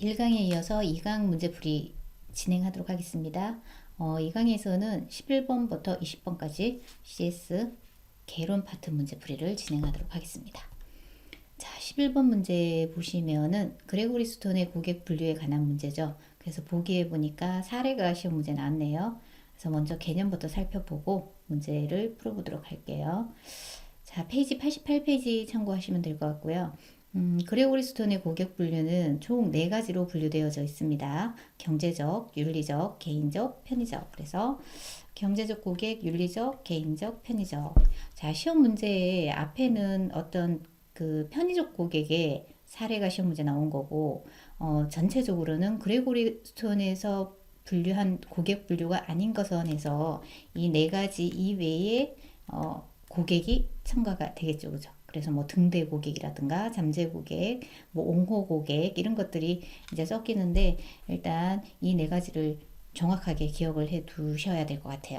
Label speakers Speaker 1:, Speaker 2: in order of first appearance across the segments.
Speaker 1: 1강에 이어서 2강 문제풀이 진행하도록 하겠습니다. 이 강에서는 11번부터 20번까지 CS 개론 파트 문제풀이를 진행하도록 하겠습니다. 자, 11번 문제 보시면은 그레고리 스톤의 고객 분류에 관한 문제죠. 그래서 보기에 보니까 사례가 시험 문제 나왔네요. 그래서 먼저 개념부터 살펴보고 문제를 풀어보도록 할게요. 자, 페이지 88페이지 참고하시면 될 것 같고요. 그레고리 스톤의 고객 분류는 총 4가지로 분류되어져 있습니다. 경제적, 윤리적, 개인적, 편의적. 그래서 경제적 고객, 윤리적, 개인적, 편의적. 자, 시험 문제의 앞에는 어떤 그 편의적 고객의 사례가 시험 문제 나온 거고, 전체적으로는 그레고리 스톤에서 분류한 고객 분류가 아닌 것선에서 이 4가지 이외에 고객이 첨가가 되겠죠. 그죠? 그래서 뭐 등대 고객이라든가 잠재 고객, 뭐 옹호 고객 이런 것들이 이제 섞이는데 일단 이 4가지를 정확하게 기억을 해 두셔야 될 것 같아요.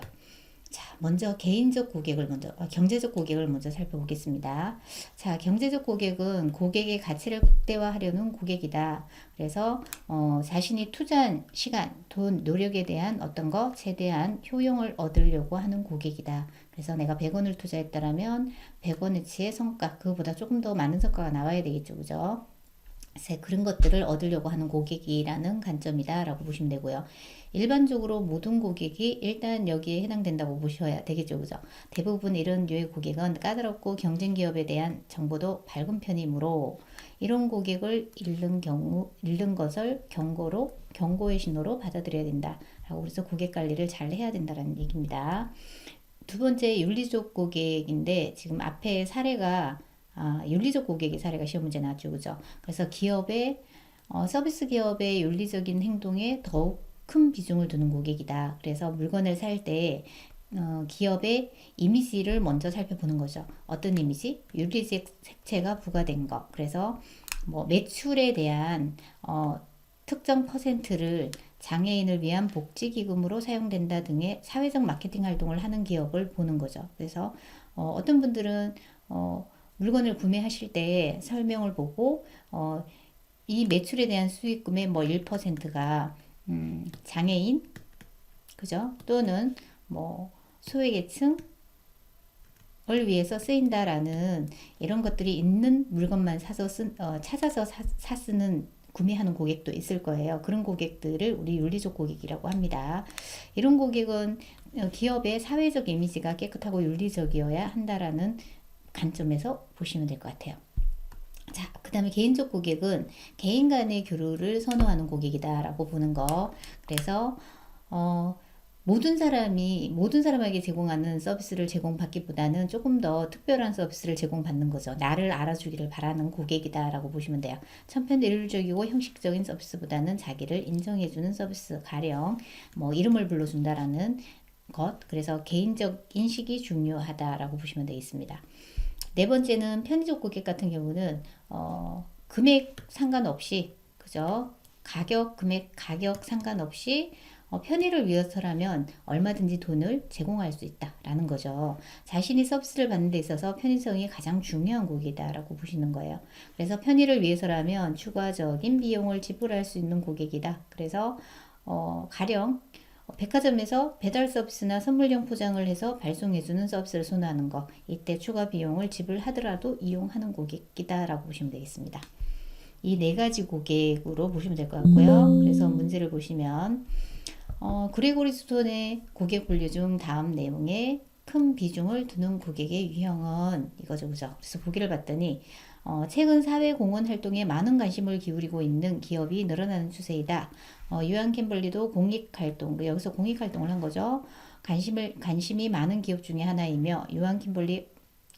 Speaker 1: 자, 먼저 개인적 고객을 경제적 고객을 먼저 살펴보겠습니다. 자, 경제적 고객은 고객의 가치를 극대화하려는 고객이다. 그래서 자신이 투자한 시간, 돈, 노력에 대한 어떤 것, 최대한 효용을 얻으려고 하는 고객이다. 그래서 내가 100원을 투자했다라면 100원어치의 성과, 그거보다 조금 더 많은 성과가 나와야 되겠죠. 그죠? 그런 것들을 얻으려고 하는 고객이라는 관점이다 라고 보시면 되고요. 일반적으로 모든 고객이 일단 여기에 해당된다고 보셔야 되겠죠. 그죠? 대부분 이런 류의 고객은 까다롭고 경쟁 기업에 대한 정보도 밝은 편이므로 이런 고객을 잃는 것을 경고의 신호로 받아들여야 된다 라고. 그래서 고객 관리를 잘 해야 된다는 얘기입니다. 두 번째, 윤리적 고객인데 지금 앞에 사례가 윤리적 고객의 사례가 시험 문제 나왔죠. 그죠? 그래서 서비스 기업의 윤리적인 행동에 더욱 큰 비중을 두는 고객이다. 그래서 물건을 살 때 기업의 이미지를 먼저 살펴보는 거죠. 어떤 이미지? 윤리적 색채가 부과된 것. 그래서 뭐 매출에 대한 특정 퍼센트를 장애인을 위한 복지기금으로 사용된다 등의 사회적 마케팅 활동을 하는 기업을 보는 거죠. 그래서 어떤 분들은 물건을 구매하실 때 설명을 보고 이 매출에 대한 수익금의 뭐 1%가 장애인, 그죠? 또는 뭐 소외계층을 위해서 쓰인다라는 이런 것들이 있는 물건만 찾아서 쓰는 구매하는 고객도 있을 거예요. 그런 고객들을 우리 윤리적 고객이라고 합니다. 이런 고객은 기업의 사회적 이미지가 깨끗하고 윤리적이어야 한다라는 관점에서 보시면 될 것 같아요. 자, 그 다음에 개인적 고객은 개인 간의 교류를 선호하는 고객이다라고 보는 거. 그래서 모든 사람에게 제공하는 서비스를 제공받기보다는 조금 더 특별한 서비스를 제공받는 거죠. 나를 알아주기를 바라는 고객이다라고 보시면 돼요. 천편일률적이고 형식적인 서비스보다는 자기를 인정해주는 서비스, 가령 뭐 이름을 불러준다라는 것. 그래서 개인적 인식이 중요하다라고 보시면 되겠습니다. 네 번째는 편의적 고객 같은 경우는 금액 상관없이, 그죠? 금액 가격 상관없이 편의를 위해서라면 얼마든지 돈을 제공할 수 있다라는 거죠. 자신이 서비스를 받는 데 있어서 편의성이 가장 중요한 고객이다라고 보시는 거예요. 그래서 편의를 위해서라면 추가적인 비용을 지불할 수 있는 고객이다. 그래서 가령 백화점에서 배달 서비스나 선물용 포장을 해서 발송해주는 서비스를 선호하는 거, 이때 추가 비용을 지불하더라도 이용하는 고객이다라고 보시면 되겠습니다. 이 4가지 고객으로 보시면 될 것 같고요. 그래서 문제를 보시면 그레고리 스톤의 고객 분류 중 다음 내용에 큰 비중을 두는 고객의 유형은 이거죠. 그죠? 그래서 보기를 봤더니 최근 사회공헌 활동에 많은 관심을 기울이고 있는 기업이 늘어나는 추세이다. 유한 캠벌리도 공익활동, 여기서 공익활동을 한 거죠. 관심이 많은 기업 중에 하나이며, 유한 캠벌리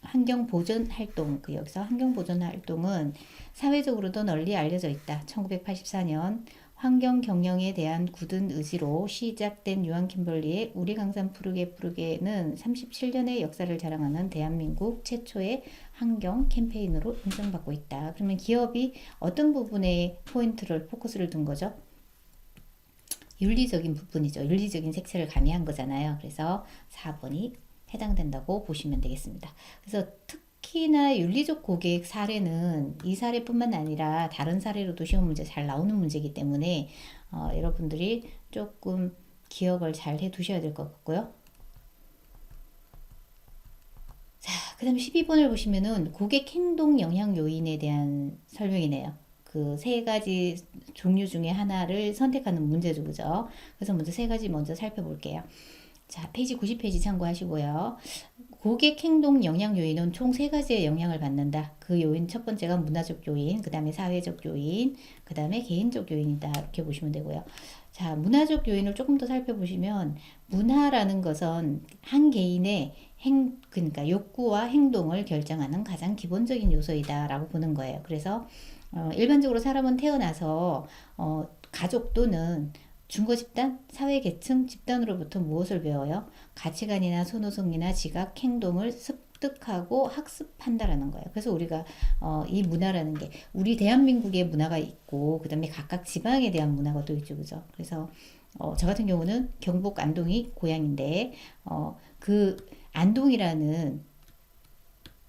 Speaker 1: 환경보전활동, 여기서 환경보전활동은 사회적으로도 널리 알려져 있다. 1984년 환경 경영에 대한 굳은 의지로 시작된 유한 킴벌리의 우리 강산 푸르게는 37년의 역사를 자랑하는 대한민국 최초의 환경 캠페인으로 인정받고 있다. 그러면 기업이 어떤 부분에 포커스를 둔 거죠? 윤리적인 부분이죠. 윤리적인 색채를 가미한 거잖아요. 그래서 4번이 해당된다고 보시면 되겠습니다. 그래서 특히 특히나 윤리적 고객 사례는 이 사례뿐만 아니라 다른 사례로도 시험 문제 잘 나오는 문제이기 때문에 여러분들이 조금 기억을 잘 해 두셔야 될 것 같고요. 자, 그 다음에 12번을 보시면은 고객 행동 영향 요인에 대한 설명이네요. 그 세 가지 종류 중에 하나를 선택하는 문제죠, 그죠? 그래서 먼저 세 가지 먼저 살펴볼게요. 자, 페이지 90페이지 참고하시고요. 고객 행동 영향 요인은 총 세 가지의 영향을 받는다. 그 요인 첫 번째가 문화적 요인, 그 다음에 사회적 요인, 그 다음에 개인적 요인이다. 이렇게 보시면 되고요. 자, 문화적 요인을 조금 더 살펴보시면 문화라는 것은 한 개인의 그러니까 욕구와 행동을 결정하는 가장 기본적인 요소이다라고 보는 거예요. 그래서 일반적으로 사람은 태어나서 가족 또는 중고 집단, 사회 계층, 집단으로부터 무엇을 배워요? 가치관이나 선호성이나 지각, 행동을 습득하고 학습한다라는 거예요. 그래서 우리가 이 문화라는 게 우리 대한민국의 문화가 있고 그다음에 각각 지방에 대한 문화가 또 있죠, 그죠? 그래서 저 같은 경우는 경북 안동이 고향인데 그 안동이라는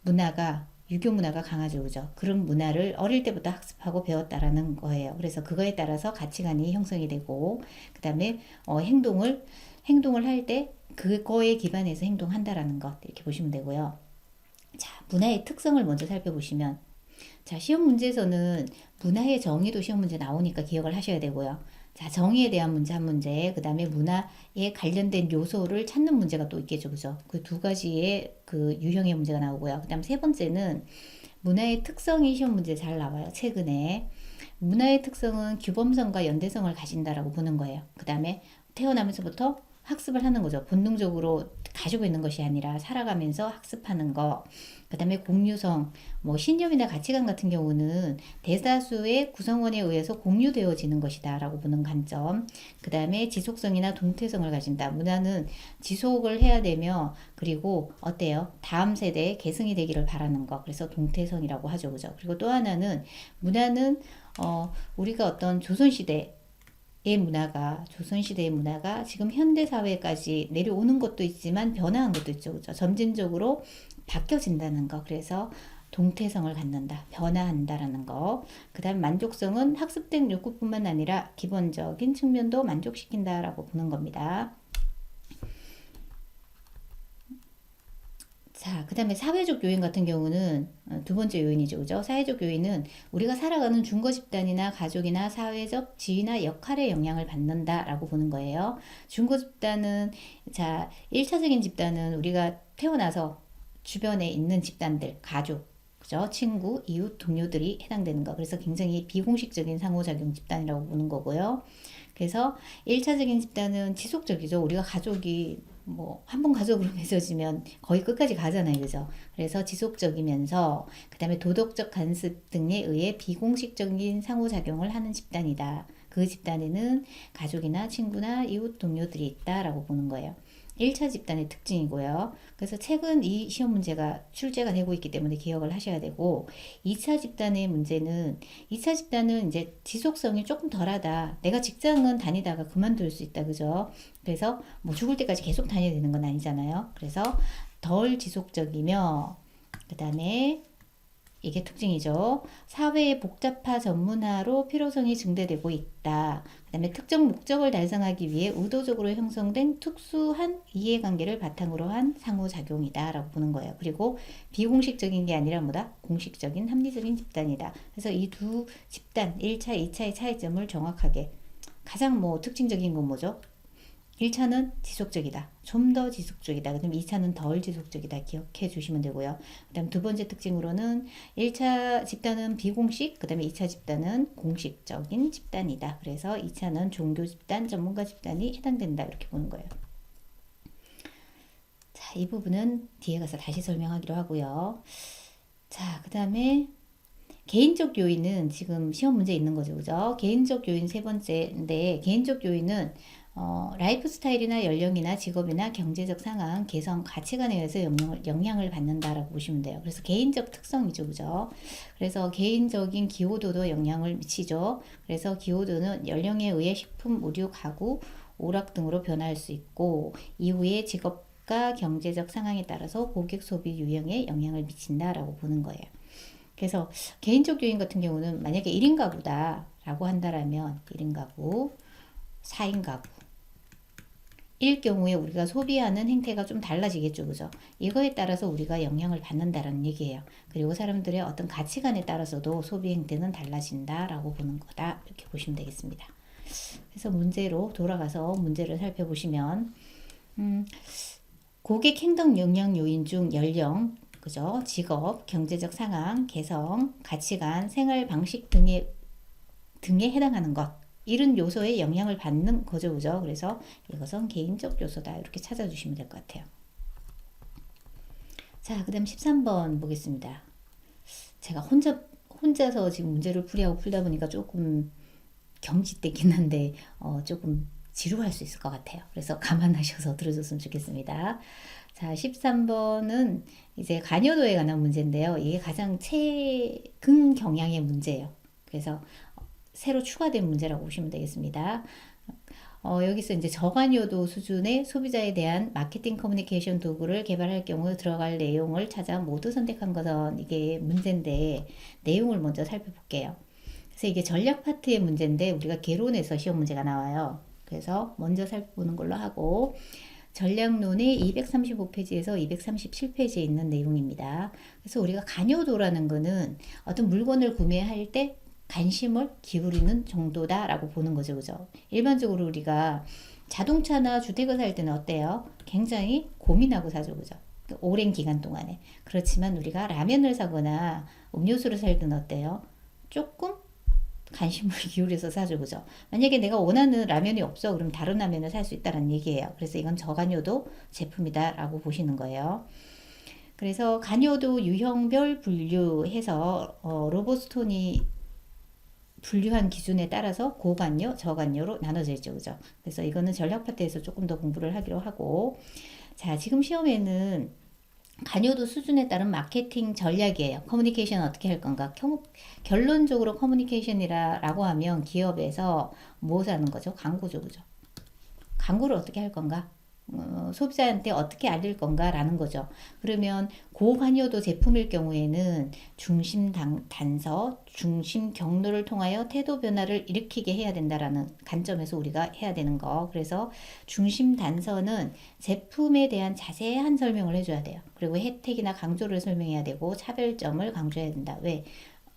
Speaker 1: 문화가 유교 문화가 강하죠, 그죠? 그런 문화를 어릴 때부터 학습하고 배웠다라는 거예요. 그래서 그거에 따라서 가치관이 형성이 되고, 그 다음에 행동을 할 때 그거에 기반해서 행동한다라는 것 이렇게 보시면 되고요. 자, 문화의 특성을 먼저 살펴보시면, 자, 시험 문제에서는 문화의 정의도 시험 문제 나오니까 기억을 하셔야 되고요. 자, 정의에 대한 문제 한 문제, 그 다음에 문화에 관련된 요소를 찾는 문제가 또 있겠죠, 그죠? 그 두 가지의 그 유형의 문제가 나오고요. 그 다음 세 번째는 문화의 특성이 시험 문제 잘 나와요, 최근에. 문화의 특성은 규범성과 연대성을 가진다라고 보는 거예요. 그 다음에 태어나면서부터 학습을 하는 거죠. 본능적으로 가지고 있는 것이 아니라 살아가면서 학습하는 거. 그 다음에 공유성, 뭐 신념이나 가치관 같은 경우는 대다수의 구성원에 의해서 공유되어지는 것이다 라고 보는 관점. 그 다음에 지속성이나 동태성을 가진다. 문화는 지속을 해야 되며 그리고 어때요? 다음 세대에 계승이 되기를 바라는 거. 그래서 동태성이라고 하죠, 그죠? 그리고 또 하나는 문화는 우리가 어떤 조선시대의 문화가 지금 현대사회까지 내려오는 것도 있지만 변화한 것도 있죠. 그죠? 점진적으로 바뀌어진다는 거. 그래서 동태성을 갖는다. 변화한다라는 거. 그 다음 만족성은 학습된 욕구뿐만 아니라 기본적인 측면도 만족시킨다라고 보는 겁니다. 자, 그 다음에 사회적 요인 같은 경우는 두 번째 요인이죠. 그죠? 사회적 요인은 우리가 살아가는 중거 집단이나 가족이나 사회적 지위나 역할에 영향을 받는다라고 보는 거예요. 중거 집단은, 자, 1차적인 집단은 우리가 태어나서 주변에 있는 집단들, 가족, 그죠? 친구, 이웃, 동료들이 해당되는 거. 그래서 굉장히 비공식적인 상호작용 집단이라고 보는 거고요. 그래서 1차적인 집단은 지속적이죠. 우리가 가족이 뭐 한 번 가족으로 맺어지면 거의 끝까지 가잖아요, 그죠? 그래서 지속적이면서 그다음에 도덕적 간섭 등에 의해 비공식적인 상호작용을 하는 집단이다. 그 집단에는 가족이나 친구나 이웃 동료들이 있다라고 보는 거예요. 1차 집단의 특징이고요. 그래서 최근 이 시험 문제가 출제가 되고 있기 때문에 기억을 하셔야 되고 2차 집단의 문제는 2차 집단은 이제 지속성이 조금 덜하다. 내가 직장은 다니다가 그만둘 수 있다. 그죠? 그래서 뭐 죽을 때까지 계속 다녀야 되는 건 아니잖아요. 그래서 덜 지속적이며 그 다음에 이게 특징이죠. 사회의 복잡화 전문화로 필요성이 증대되고 있다. 그 다음에 특정 목적을 달성하기 위해 의도적으로 형성된 특수한 이해관계를 바탕으로 한 상호작용이다 라고 보는 거예요. 그리고 비공식적인 게 아니라 뭐다? 공식적인 합리적인 집단이다. 그래서 이 두 집단 1차, 2차의 차이점을 정확하게 가장 뭐 특징적인 건 뭐죠? 1차는 지속적이다. 좀 더 지속적이다. 그럼 2차는 덜 지속적이다. 기억해 주시면 되고요. 그 다음 두 번째 특징으로는 1차 집단은 비공식, 그 다음에 2차 집단은 공식적인 집단이다. 그래서 2차는 종교 집단, 전문가 집단이 해당된다. 이렇게 보는 거예요. 자, 이 부분은 뒤에 가서 다시 설명하기로 하고요. 자, 그 다음에 개인적 요인은 지금 시험 문제 있는 거죠. 그죠? 개인적 요인 세 번째인데, 개인적 요인은 라이프 스타일이나 연령이나 직업이나 경제적 상황, 개성, 가치관에 의해서 영향을 받는다라고 보시면 돼요. 그래서 개인적 특성이죠, 그죠? 그래서 개인적인 기호도도 영향을 미치죠. 그래서 기호도는 연령에 의해 식품, 의류, 가구, 오락 등으로 변화할 수 있고, 이후에 직업 주가 경제적 상황에 따라서 고객 소비 유형에 영향을 미친다라고 보는 거예요. 그래서 개인적 요인 같은 경우는 만약에 1인 가구다 라고 한다라면 1인 가구, 4인 가구 일 경우에 우리가 소비하는 행태가 좀 달라지겠죠. 그죠? 이거에 따라서 우리가 영향을 받는다라는 얘기예요. 그리고 사람들의 어떤 가치관에 따라서도 소비 행태는 달라진다라고 보는 거다. 이렇게 보시면 되겠습니다. 그래서 문제로 돌아가서 문제를 살펴보시면 고객 행동 영향 요인 중 연령, 그죠? 직업, 경제적 상황, 개성, 가치관, 생활 방식 등에 해당하는 것 이런 요소에 영향을 받는 거죠. 그죠? 그래서 이것은 개인적 요소다. 이렇게 찾아주시면 될 것 같아요. 자, 그 다음 13번 보겠습니다. 제가 혼자서 지금 문제를 풀다 보니까 조금 경직되긴 한데, 조금 지루할 수 있을 것 같아요. 그래서 감안하셔서 들어줬으면 좋겠습니다. 자, 13번은 이제 관여도에 관한 문제인데요. 이게 가장 최근 경향의 문제예요. 그래서 새로 추가된 문제라고 보시면 되겠습니다. 여기서 이제 저관여도 수준의 소비자에 대한 마케팅 커뮤니케이션 도구를 개발할 경우 들어갈 내용을 찾아 모두 선택한 것은 이게 문제인데 내용을 먼저 살펴볼게요. 그래서 이게 전략 파트의 문제인데 우리가 개론에서 시험 문제가 나와요. 그래서 먼저 살펴보는 걸로 하고 전략론의 235페이지에서 237페이지에 있는 내용입니다. 그래서 우리가 관여도라는 거는 어떤 물건을 구매할 때 관심을 기울이는 정도다라고 보는 거죠. 그죠? 일반적으로 우리가 자동차나 주택을 살 때는 어때요? 굉장히 고민하고 사죠. 그죠? 오랜 기간 동안에. 그렇지만 우리가 라면을 사거나 음료수를 살 때는 어때요? 조금 관심을 기울여서 사죠. 그죠? 만약에 내가 원하는 라면이 없어. 그럼 다른 라면을 살 수 있다는 얘기예요. 그래서 이건 저관여도 제품이다라고 보시는 거예요. 그래서 관여도 유형별 분류해서 로버스톤이 분류한 기준에 따라서 고관여, 저관여로 나눠져 있죠. 그죠? 그래서 이거는 전략 파트에서 조금 더 공부를 하기로 하고 자, 지금 시험에는 관여도 수준에 따른 마케팅 전략이에요. 커뮤니케이션 어떻게 할 건가? 결론적으로 커뮤니케이션이라고 하면 기업에서 무엇을 하는 거죠? 광고죠. 그죠? 광고를 어떻게 할 건가? 소비자한테 어떻게 알릴 건가라는 거죠. 그러면 고관여도 제품일 경우에는 중심 단서, 중심 경로를 통하여 태도 변화를 일으키게 해야 된다라는 관점에서 우리가 해야 되는 거. 그래서 중심 단서는 제품에 대한 자세한 설명을 해줘야 돼요. 그리고 혜택이나 강조를 설명해야 되고 차별점을 강조해야 된다. 왜?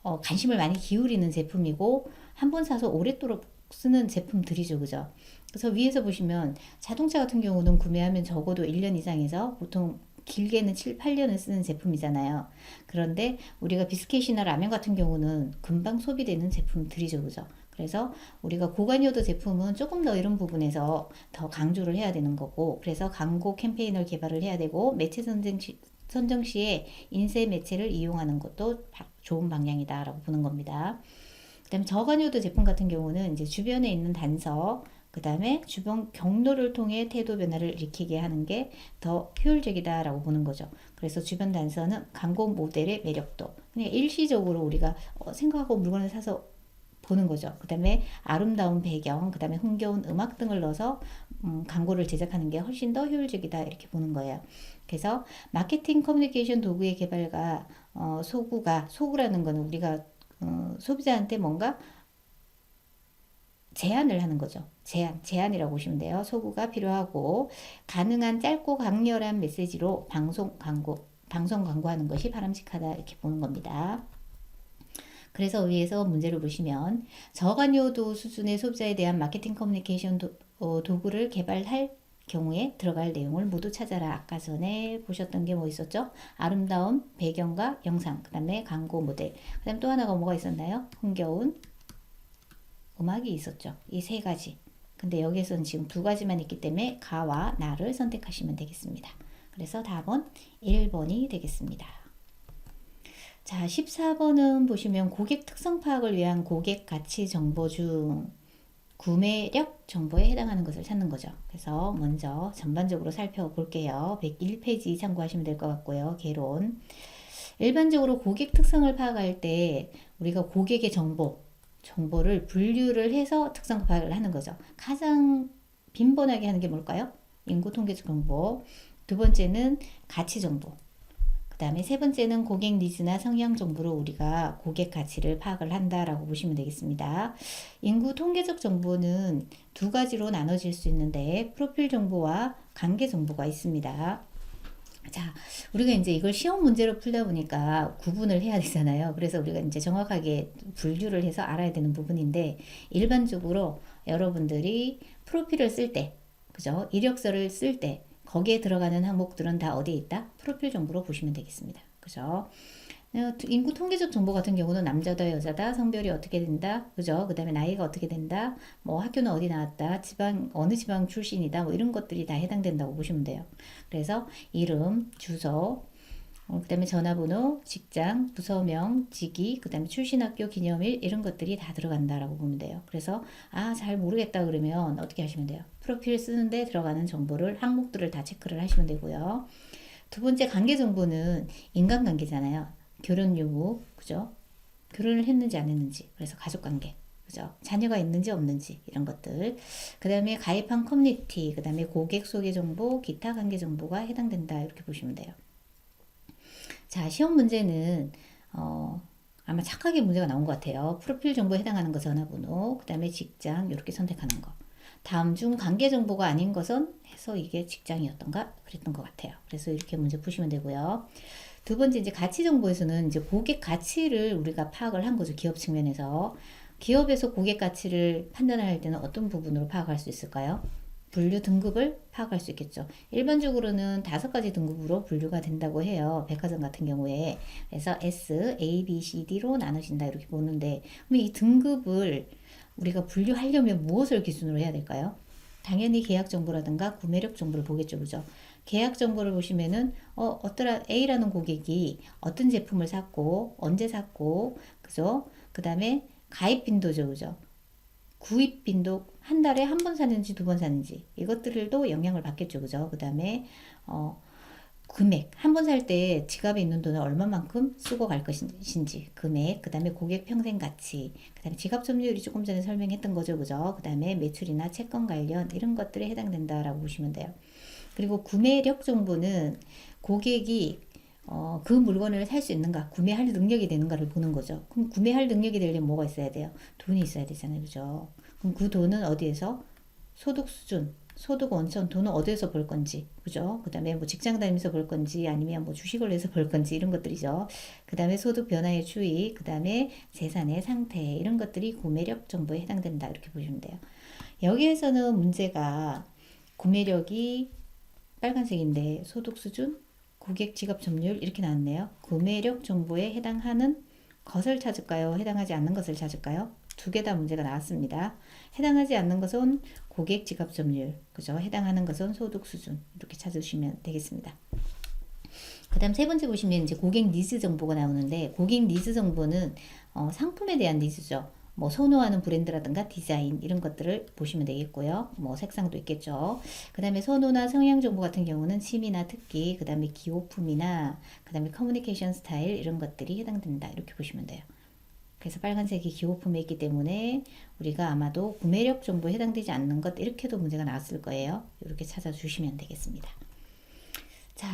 Speaker 1: 관심을 많이 기울이는 제품이고 한 번 사서 오랫도록 쓰는 제품들이죠. 그죠? 그래서 위에서 보시면 자동차 같은 경우는 구매하면 적어도 1년 이상에서 보통 길게는 7, 8년을 쓰는 제품이잖아요. 그런데 우리가 비스켓이나 라면 같은 경우는 금방 소비되는 제품들이죠. 그죠? 그래서 우리가 고관여도 제품은 조금 더 이런 부분에서 더 강조를 해야 되는 거고 그래서 광고 캠페인을 개발을 해야 되고 매체 선정 시에 인쇄 매체를 이용하는 것도 좋은 방향이다라고 보는 겁니다. 그 다음에 저관여도 제품 같은 경우는 이제 주변에 있는 단서 그 다음에 주변 경로를 통해 태도 변화를 일으키게 하는 게 더 효율적이다라고 보는 거죠. 그래서 주변 단서는 광고 모델의 매력도 그냥 일시적으로 우리가 생각하고 물건을 사서 보는 거죠. 그 다음에 아름다운 배경, 그 다음에 흥겨운 음악 등을 넣어서 광고를 제작하는 게 훨씬 더 효율적이다 이렇게 보는 거예요. 그래서 마케팅 커뮤니케이션 도구의 개발과 소구라는 거는 우리가 소비자한테 뭔가 제안을 하는 거죠. 제안이라고 보시면 돼요. 소구가 필요하고 가능한 짧고 강렬한 메시지로 방송 광고하는 것이 바람직하다 이렇게 보는 겁니다. 그래서 위에서 문제를 보시면 저관여도 수준의 소비자에 대한 마케팅 커뮤니케이션 도구를 개발할 경우에 들어갈 내용을 모두 찾아라. 아까 전에 보셨던 게 뭐 있었죠? 아름다운 배경과 영상, 그 다음에 광고 모델, 그 다음에 또 하나가 뭐가 있었나요? 흥겨운 음악이 있었죠. 이 세 가지. 근데 여기에서는 지금 두 가지만 있기 때문에 가와 나를 선택하시면 되겠습니다. 그래서 답은 1번이 되겠습니다. 자, 14번은 보시면 고객 특성 파악을 위한 고객 가치 정보 중 구매력 정보에 해당하는 것을 찾는 거죠. 그래서 먼저 전반적으로 살펴볼게요. 101페이지 참고하시면 될 것 같고요. 개론. 일반적으로 고객 특성을 파악할 때 우리가 고객의 정보를 분류를 해서 특성 파악을 하는 거죠. 가장 빈번하게 하는 게 뭘까요? 인구 통계적 정보, 두 번째는 가치 정보. 그 다음에 세 번째는 고객 니즈나 성향 정보로 우리가 고객 가치를 파악을 한다라고 보시면 되겠습니다. 인구 통계적 정보는 두 가지로 나눠질 수 있는데 프로필 정보와 관계 정보가 있습니다. 자, 우리가 이제 이걸 시험 문제로 풀다 보니까 구분을 해야 되잖아요. 그래서 우리가 이제 정확하게 분류를 해서 알아야 되는 부분인데, 일반적으로 여러분들이 프로필을 쓸 때, 그죠? 이력서를 쓸 때, 거기에 들어가는 항목들은 다 어디에 있다? 프로필 정보로 보시면 되겠습니다. 그죠? 인구 통계적 정보 같은 경우는 남자다 여자다 성별이 어떻게 된다 그죠 그 다음에 나이가 어떻게 된다 뭐 학교는 어디 나왔다 지방 어느 지방 출신이다 뭐 이런 것들이 다 해당된다고 보시면 돼요. 그래서 이름 주소 그 다음에 전화번호 직장 부서명 직위 그 다음에 출신 학교 기념일 이런 것들이 다 들어간다라고 보면 돼요. 그래서 잘 모르겠다 그러면 어떻게 하시면 돼요. 프로필 쓰는데 들어가는 정보를 항목들을 다 체크를 하시면 되고요. 두 번째 관계 정보는 인간관계잖아요. 결혼 유무, 그죠? 결혼을 했는지 안 했는지, 그래서 가족관계, 그죠? 자녀가 있는지 없는지 이런 것들. 그 다음에 가입한 커뮤니티, 그 다음에 고객 소개 정보, 기타 관계 정보가 해당된다 이렇게 보시면 돼요. 자, 시험 문제는 아마 착하게 문제가 나온 것 같아요. 프로필 정보에 해당하는 거 전화번호, 그 다음에 직장 이렇게 선택하는 거. 다음 중 관계 정보가 아닌 것은 해서 이게 직장이었던가 그랬던 것 같아요. 그래서 이렇게 문제 푸시면 되고요. 두 번째 이제 가치 정보에서는 이제 고객 가치를 우리가 파악을 한 거죠. 기업 측면에서. 기업에서 고객 가치를 판단할 때는 어떤 부분으로 파악할 수 있을까요? 분류 등급을 파악할 수 있겠죠. 일반적으로는 5가지 등급으로 분류가 된다고 해요. 백화점 같은 경우에. 그래서 S, A, B, C, D로 나눠진다 이렇게 보는데 그럼 이 등급을 우리가 분류하려면 무엇을 기준으로 해야 될까요? 당연히 계약 정보라든가 구매력 정보를 보겠죠. 그죠? 계약 정보를 보시면은 어떠라 A라는 고객이 어떤 제품을 샀고 언제 샀고 그죠? 그 다음에 가입 빈도죠. 그죠? 구입 빈도 한 달에 한 번 사는지 두 번 사는지 이것들도 영향을 받겠죠. 그죠? 그 다음에 금액 한 번 살 때 지갑에 있는 돈을 얼마만큼 쓰고 갈 것인지 금액 그 다음에 고객 평생 가치 그 다음에 지갑 점유율이 조금 전에 설명했던 거죠. 그죠? 그 다음에 매출이나 채권 관련 이런 것들에 해당된다라고 보시면 돼요. 그리고 구매력 정보는 고객이 그 물건을 살 수 있는가, 구매할 능력이 되는가를 보는 거죠. 그럼 구매할 능력이 되려면 뭐가 있어야 돼요? 돈이 있어야 되잖아요. 그죠? 그럼 그 돈은 어디에서? 소득 수준, 소득 원천, 돈은 어디에서 벌 건지, 그죠? 그 다음에 뭐 직장 다니면서 벌 건지, 아니면 뭐 주식을 해서 벌 건지, 이런 것들이죠. 그 다음에 소득 변화의 추이, 그 다음에 재산의 상태, 이런 것들이 구매력 정보에 해당된다. 이렇게 보시면 돼요. 여기에서는 문제가 구매력이 빨간색인데 소득 수준, 고객 지갑 점유율 이렇게 나왔네요. 구매력 정보에 해당하는 것을 찾을까요? 해당하지 않는 것을 찾을까요? 두 개 다 문제가 나왔습니다. 해당하지 않는 것은 고객 지갑 점유율, 그죠? 해당하는 것은 소득 수준 이렇게 찾으시면 되겠습니다. 그 다음 세 번째 보시면 이제 고객 니즈 정보가 나오는데 고객 니즈 정보는 상품에 대한 니즈죠. 뭐 선호하는 브랜드라든가 디자인 이런 것들을 보시면 되겠고요. 뭐 색상도 있겠죠. 그 다음에 선호나 성향 정보 같은 경우는 취미나 특기, 그 다음에 기호품이나 그 다음에 커뮤니케이션 스타일 이런 것들이 해당된다. 이렇게 보시면 돼요. 그래서 빨간색이 기호품에 있기 때문에 우리가 아마도 구매력 정보에 해당되지 않는 것 이렇게도 문제가 나왔을 거예요. 이렇게 찾아주시면 되겠습니다. 자,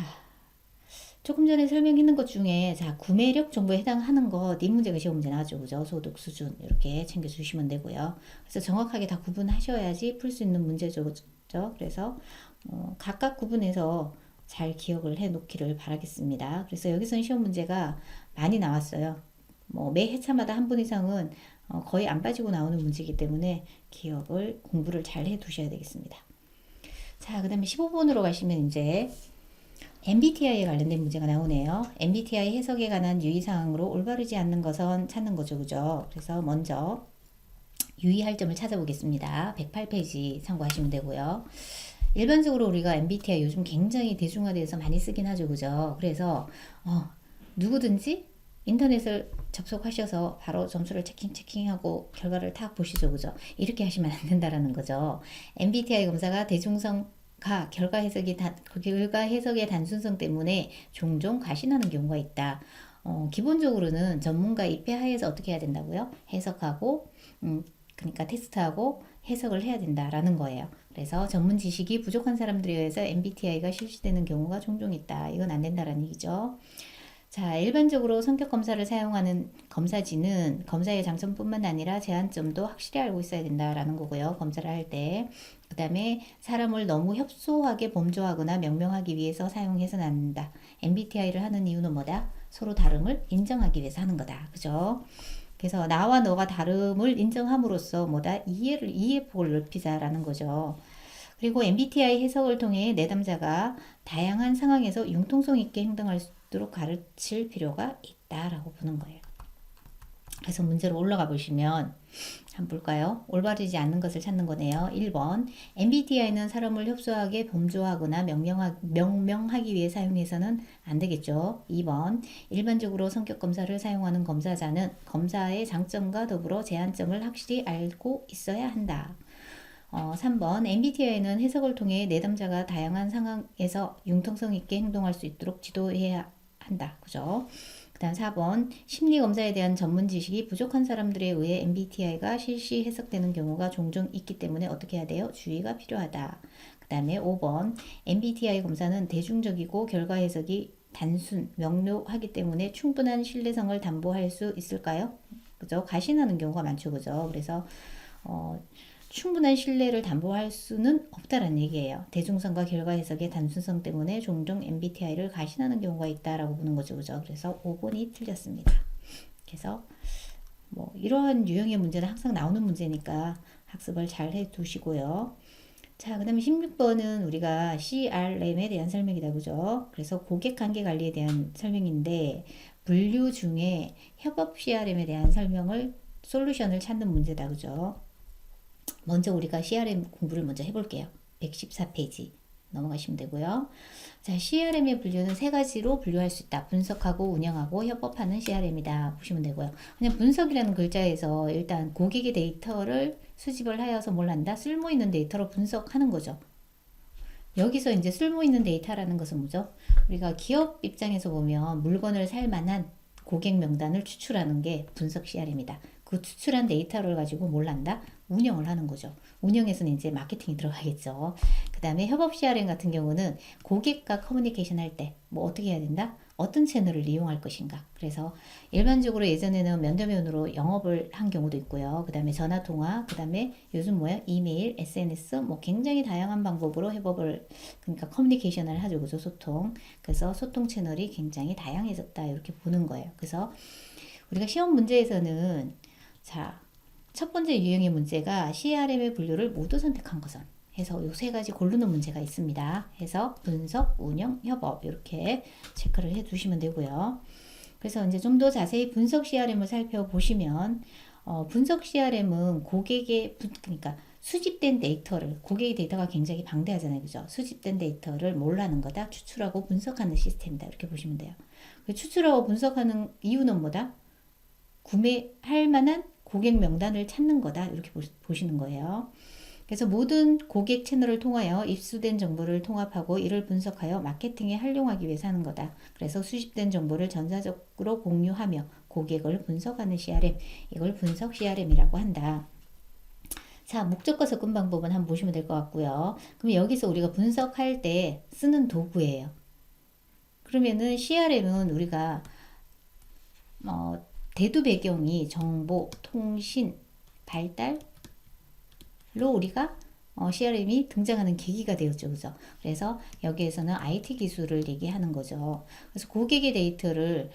Speaker 1: 조금 전에 설명했는 것 중에 자 구매력 정보에 해당하는 것 이 문제가 시험 문제 나왔죠. 그죠? 소득 수준 이렇게 챙겨주시면 되고요. 그래서 정확하게 다 구분하셔야지 풀 수 있는 문제죠. 그죠? 그래서 각각 구분해서 잘 기억을 해 놓기를 바라겠습니다. 그래서 여기서는 시험 문제가 많이 나왔어요. 뭐 매 회차마다 한 분 이상은 거의 안 빠지고 나오는 문제이기 때문에 기억을 공부를 잘 해 두셔야 되겠습니다. 자, 그 다음에 15번으로 가시면 이제 MBTI에 관련된 문제가 나오네요. MBTI 해석에 관한 유의사항으로 올바르지 않는 것은 찾는 거죠. 그죠? 그래서 먼저 유의할 점을 찾아보겠습니다. 108페이지 참고하시면 되고요. 일반적으로 우리가 MBTI 요즘 굉장히 대중화돼서 많이 쓰긴 하죠. 그죠? 그래서 누구든지 인터넷을 접속하셔서 바로 점수를 체킹하고 결과를 탁 보시죠. 그죠? 이렇게 하시면 안 된다라는 거죠. MBTI 검사가 결과 해석의 단순성 때문에 종종 과신하는 경우가 있다. 기본적으로는 전문가 입회 하에서 어떻게 해야 된다고요? 해석하고 그러니까 테스트하고 해석을 해야 된다라는 거예요. 그래서 전문 지식이 부족한 사람들에 의해서 MBTI가 실시되는 경우가 종종 있다. 이건 안 된다라는 얘기죠. 자, 일반적으로 성격 검사를 사용하는 검사지는 검사의 장점뿐만 아니라 제한점도 확실히 알고 있어야 된다라는 거고요. 검사를 할 때. 그 다음에 사람을 너무 협소하게 범조하거나 명명하기 위해서 사용해서는 안 된다. MBTI를 하는 이유는 뭐다? 서로 다름을 인정하기 위해서 하는 거다. 그죠? 그래서 나와 너가 다름을 인정함으로써 뭐다? 이해폭을 넓히자라는 거죠. 그리고 MBTI 해석을 통해 내담자가 다양한 상황에서 융통성 있게 행동할 수 있도록 가르칠 필요가 있다라고 보는 거예요. 그래서 문제로 올라가 보시면 한번 볼까요? 올바르지 않는 것을 찾는 거네요. 1번 MBTI는 사람을 협소하게 범조하거나 명명하기 위해 사용해서는 안 되겠죠. 2번 일반적으로 성격 검사를 사용하는 검사자는 검사의 장점과 더불어 제한점을 확실히 알고 있어야 한다. 3번 MBTI는 해석을 통해 내담자가 다양한 상황에서 융통성 있게 행동할 수 있도록 지도해야 한다. 그죠? 그 다음 4번 심리검사에 대한 전문 지식이 부족한 사람들에 의해 MBTI가 실시 해석되는 경우가 종종 있기 때문에 어떻게 해야 돼요? 주의가 필요하다. 그 다음에 5번 MBTI 검사는 대중적이고 결과 해석이 단순, 명료하기 때문에 충분한 신뢰성을 담보할 수 있을까요? 그죠? 가신하는 경우가 많죠. 그죠? 그래서 충분한 신뢰를 담보할 수는 없다라는 얘기예요. 대중성과 결과 해석의 단순성 때문에 종종 MBTI를 가신하는 경우가 있다라고 보는 거죠. 그죠? 그래서 5번이 틀렸습니다. 그래서 뭐 이러한 유형의 문제는 항상 나오는 문제니까 학습을 잘 해 두시고요. 자, 그 다음에 16번은 우리가 CRM에 대한 설명이다. 그죠? 그래서 고객 관계 관리에 대한 설명인데 분류 중에 협업 CRM에 대한 솔루션을 찾는 문제다. 그죠? 먼저 우리가 CRM 공부를 먼저 해볼게요. 114페이지 넘어가시면 되고요. 자, CRM의 분류는 세 가지로 분류할 수 있다. 분석하고 운영하고 협업하는 CRM이다. 보시면 되고요. 그냥 분석이라는 글자에서 일단 고객의 데이터를 수집을 하여서 뭘 한다? 쓸모있는 데이터로 분석하는 거죠. 여기서 이제 쓸모있는 데이터라는 것은 뭐죠? 우리가 기업 입장에서 보면 물건을 살 만한 고객 명단을 추출하는 게 분석 CRM이다. 그 추출한 데이터를 가지고 뭘 한다? 운영을 하는 거죠. 운영에서는 이제 마케팅이 들어가겠죠. 그 다음에 협업 CRM 같은 경우는 고객과 커뮤니케이션 할 때 뭐 어떻게 해야 된다? 어떤 채널을 이용할 것인가. 그래서 일반적으로 예전에는 면대면으로 영업을 한 경우도 있고요. 그 다음에 전화통화, 그 다음에 요즘 뭐야? 이메일, SNS, 뭐 굉장히 다양한 방법으로 협업을, 그러니까 커뮤니케이션을 하죠. 그죠? 소통. 그래서 소통 채널이 굉장히 다양해졌다. 이렇게 보는 거예요. 그래서 우리가 시험 문제에서는 자, 첫 번째 유형의 문제가 CRM의 분류를 모두 선택한 것은 해서 이 세 가지 고르는 문제가 있습니다. 해서 분석, 운영, 협업 이렇게 체크를 해 두시면 되고요. 그래서 이제 좀 더 자세히 분석 CRM을 살펴보시면 분석 CRM은 그러니까 수집된 데이터를 고객의 데이터가 굉장히 방대하잖아요. 그죠? 수집된 데이터를 뭘 하는 거다? 추출하고 분석하는 시스템이다. 이렇게 보시면 돼요. 추출하고 분석하는 이유는 뭐다? 구매할 만한 고객 명단을 찾는 거다. 이렇게 보시는 거예요. 그래서 모든 고객 채널을 통하여 입수된 정보를 통합하고 이를 분석하여 마케팅에 활용하기 위해서 하는 거다. 그래서 수집된 정보를 전사적으로 공유하며 고객을 분석하는 CRM, 이걸 분석 CRM이라고 한다. 자, 목적과 접근 방법은 한번 보시면 될 것 같고요. 그럼 여기서 우리가 분석할 때 쓰는 도구예요. 그러면은 CRM은 우리가 대두 배경이 정보, 통신, 발달로 우리가 CRM이 등장하는 계기가 되었죠. 그죠? 그래서 여기에서는 IT 기술을 얘기하는 거죠. 그래서 고객의 데이터를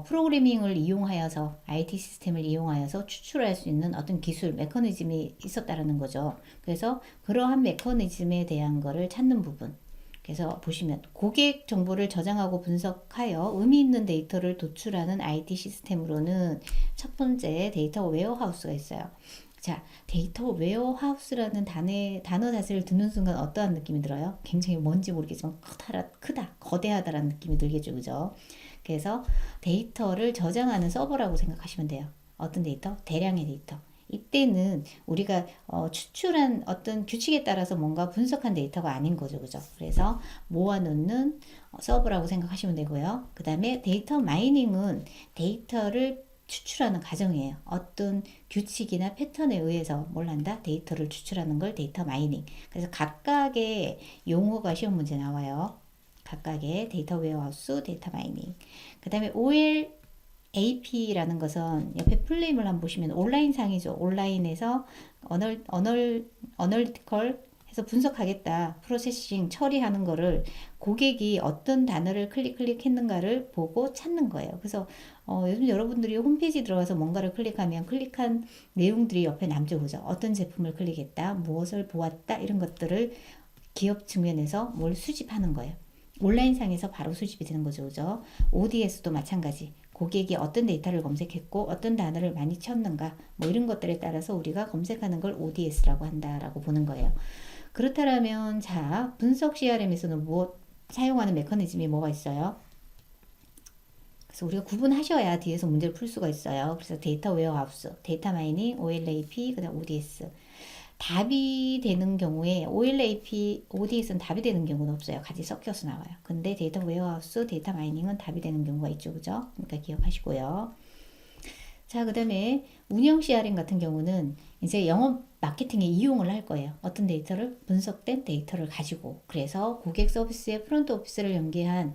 Speaker 1: 프로그래밍을 이용하여서 IT 시스템을 이용하여서 추출할 수 있는 어떤 기술, 메커니즘이 있었다라는 거죠. 그래서 그러한 메커니즘에 대한 거를 찾는 부분. 그래서 보시면 고객 정보를 저장하고 분석하여 의미 있는 데이터를 도출하는 IT 시스템으로는 첫 번째 데이터 웨어하우스가 있어요. 자, 데이터 웨어하우스라는 단어 자체를 듣는 순간 어떠한 느낌이 들어요? 굉장히 뭔지 모르겠지만 크다, 거대하다라는 느낌이 들겠죠. 그죠? 그래서 데이터를 저장하는 서버라고 생각하시면 돼요. 어떤 데이터? 대량의 데이터. 이때는 우리가 추출한 어떤 규칙에 따라서 뭔가 분석한 데이터가 아닌 거죠. 그죠? 그래서 모아놓는 서버라고 생각하시면 되고요. 그 다음에 데이터 마이닝은 데이터를 추출하는 과정이에요. 어떤 규칙이나 패턴에 의해서 뭘 한다? 데이터를 추출하는 걸 데이터 마이닝. 그래서 각각의 용어가 시험 문제 나와요. 각각의 데이터 웨어하우스, 데이터 마이닝. 그 다음에 OLAP라는 것은 옆에 풀네임을 한번 보시면 온라인 상이죠. 온라인에서 어널리티컬 해서 분석하겠다. 프로세싱 처리하는 거를 고객이 어떤 단어를 클릭했는가를 보고 찾는 거예요. 그래서 요즘 여러분들이 홈페이지 들어가서 뭔가를 클릭하면 클릭한 내용들이 옆에 남죠. 그죠? 어떤 제품을 클릭했다, 무엇을 보았다, 이런 것들을 기업 측면에서 뭘 수집하는 거예요. 온라인상에서 바로 수집이 되는 거죠. 그죠? ODS도 마찬가지. 고객이 어떤 데이터를 검색했고 어떤 단어를 많이 쳤는가 뭐 이런 것들에 따라서 우리가 검색하는 걸 ODS라고 한다라고 보는 거예요. 그렇다면 자 분석 CRM에서는 무엇 사용하는 메커니즘이 뭐가 있어요? 그래서 우리가 구분하셔야 뒤에서 문제를 풀 수가 있어요. 그래서 데이터 웨어하우스, 데이터 마이닝, OLAP, 그다음 ODS. 답이 되는 경우에 OLAP, ODS는 답이 되는 경우는 없어요. 같이 섞여서 나와요. 근데 데이터 웨어하우스, 데이터 마이닝은 답이 되는 경우가 있죠. 그죠? 그러니까 기억하시고요. 자, 그 다음에 운영 CRM 같은 경우는 이제 영업 마케팅에 이용을 할 거예요. 어떤 데이터를 분석된 데이터를 가지고 그래서 고객 서비스의 프론트 오피스를 연계한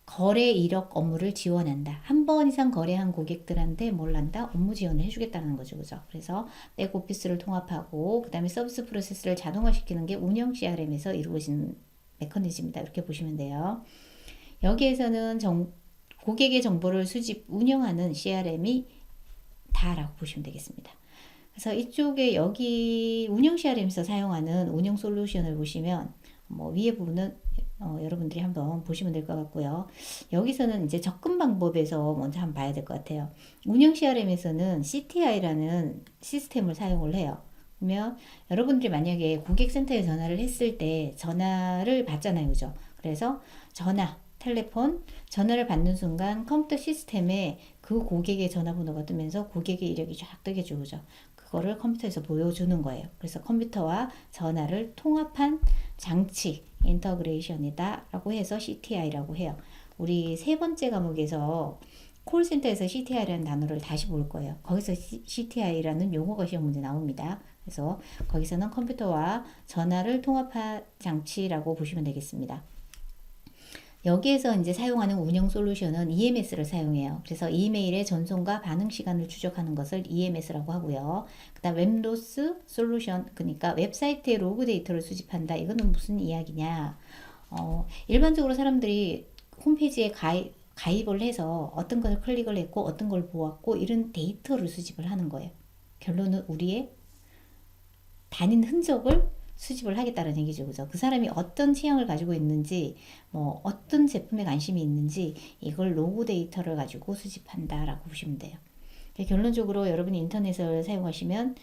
Speaker 1: 거래 이력 업무를 지원한다. 한 번 이상 거래한 고객들한테 뭘 한다? 업무 지원을 해주겠다는 거죠. 그죠? 그래서 백오피스를 통합하고 그 다음에 서비스 프로세스를 자동화시키는 게 운영 CRM에서 이루어진 메커니즘이다. 이렇게 보시면 돼요. 여기에서는 고객의 정보를 수집, 운영하는 CRM이 다라고 보시면 되겠습니다. 그래서 이쪽에 여기 운영 CRM에서 사용하는 운영 솔루션을 보시면 뭐 위에 부분은 여러분들이 한번 보시면 될 것 같고요. 여기서는 이제 접근 방법에서 먼저 한번 봐야 될 것 같아요. 운영 CRM에서는 CTI라는 시스템을 사용을 해요. 그러면 여러분들이 만약에 고객센터에 전화를 했을 때 전화를 받잖아요. 그죠? 그래서 텔레폰, 전화를 받는 순간 컴퓨터 시스템에 그 고객의 전화번호가 뜨면서 고객의 이력이 쫙 뜨게 주죠. 그거를 컴퓨터에서 보여주는 거예요. 그래서 컴퓨터와 전화를 통합한 장치, 인터그레이션이다 라고 해서 CTI라고 해요. 우리 세 번째 과목에서 콜센터에서 CTI라는 단어를 다시 볼 거예요. 거기서 CTI라는 용어가 시험 문제 나옵니다. 그래서 거기서는 컴퓨터와 전화를 통합한 장치라고 보시면 되겠습니다. 여기에서 이제 사용하는 운영 솔루션은 EMS를 사용해요. 그래서 이메일의 전송과 반응 시간을 추적하는 것을 EMS라고 하고요. 그다음 웹로스 솔루션, 그러니까 웹사이트의 로그 데이터를 수집한다. 이거는 무슨 이야기냐? 일반적으로 사람들이 홈페이지에 가입을 해서 어떤 걸 클릭을 했고 어떤 걸 보았고 이런 데이터를 수집을 하는 거예요. 결론은 우리의 다닌 흔적을 수집을 하겠다는 얘기죠. 그죠? 그 사람이 어떤 취향을 가지고 있는지, 뭐, 어떤 제품에 관심이 있는지, 이걸 로그 데이터를 가지고 수집한다라고 보시면 돼요. 결론적으로 여러분이 인터넷을 사용하시면,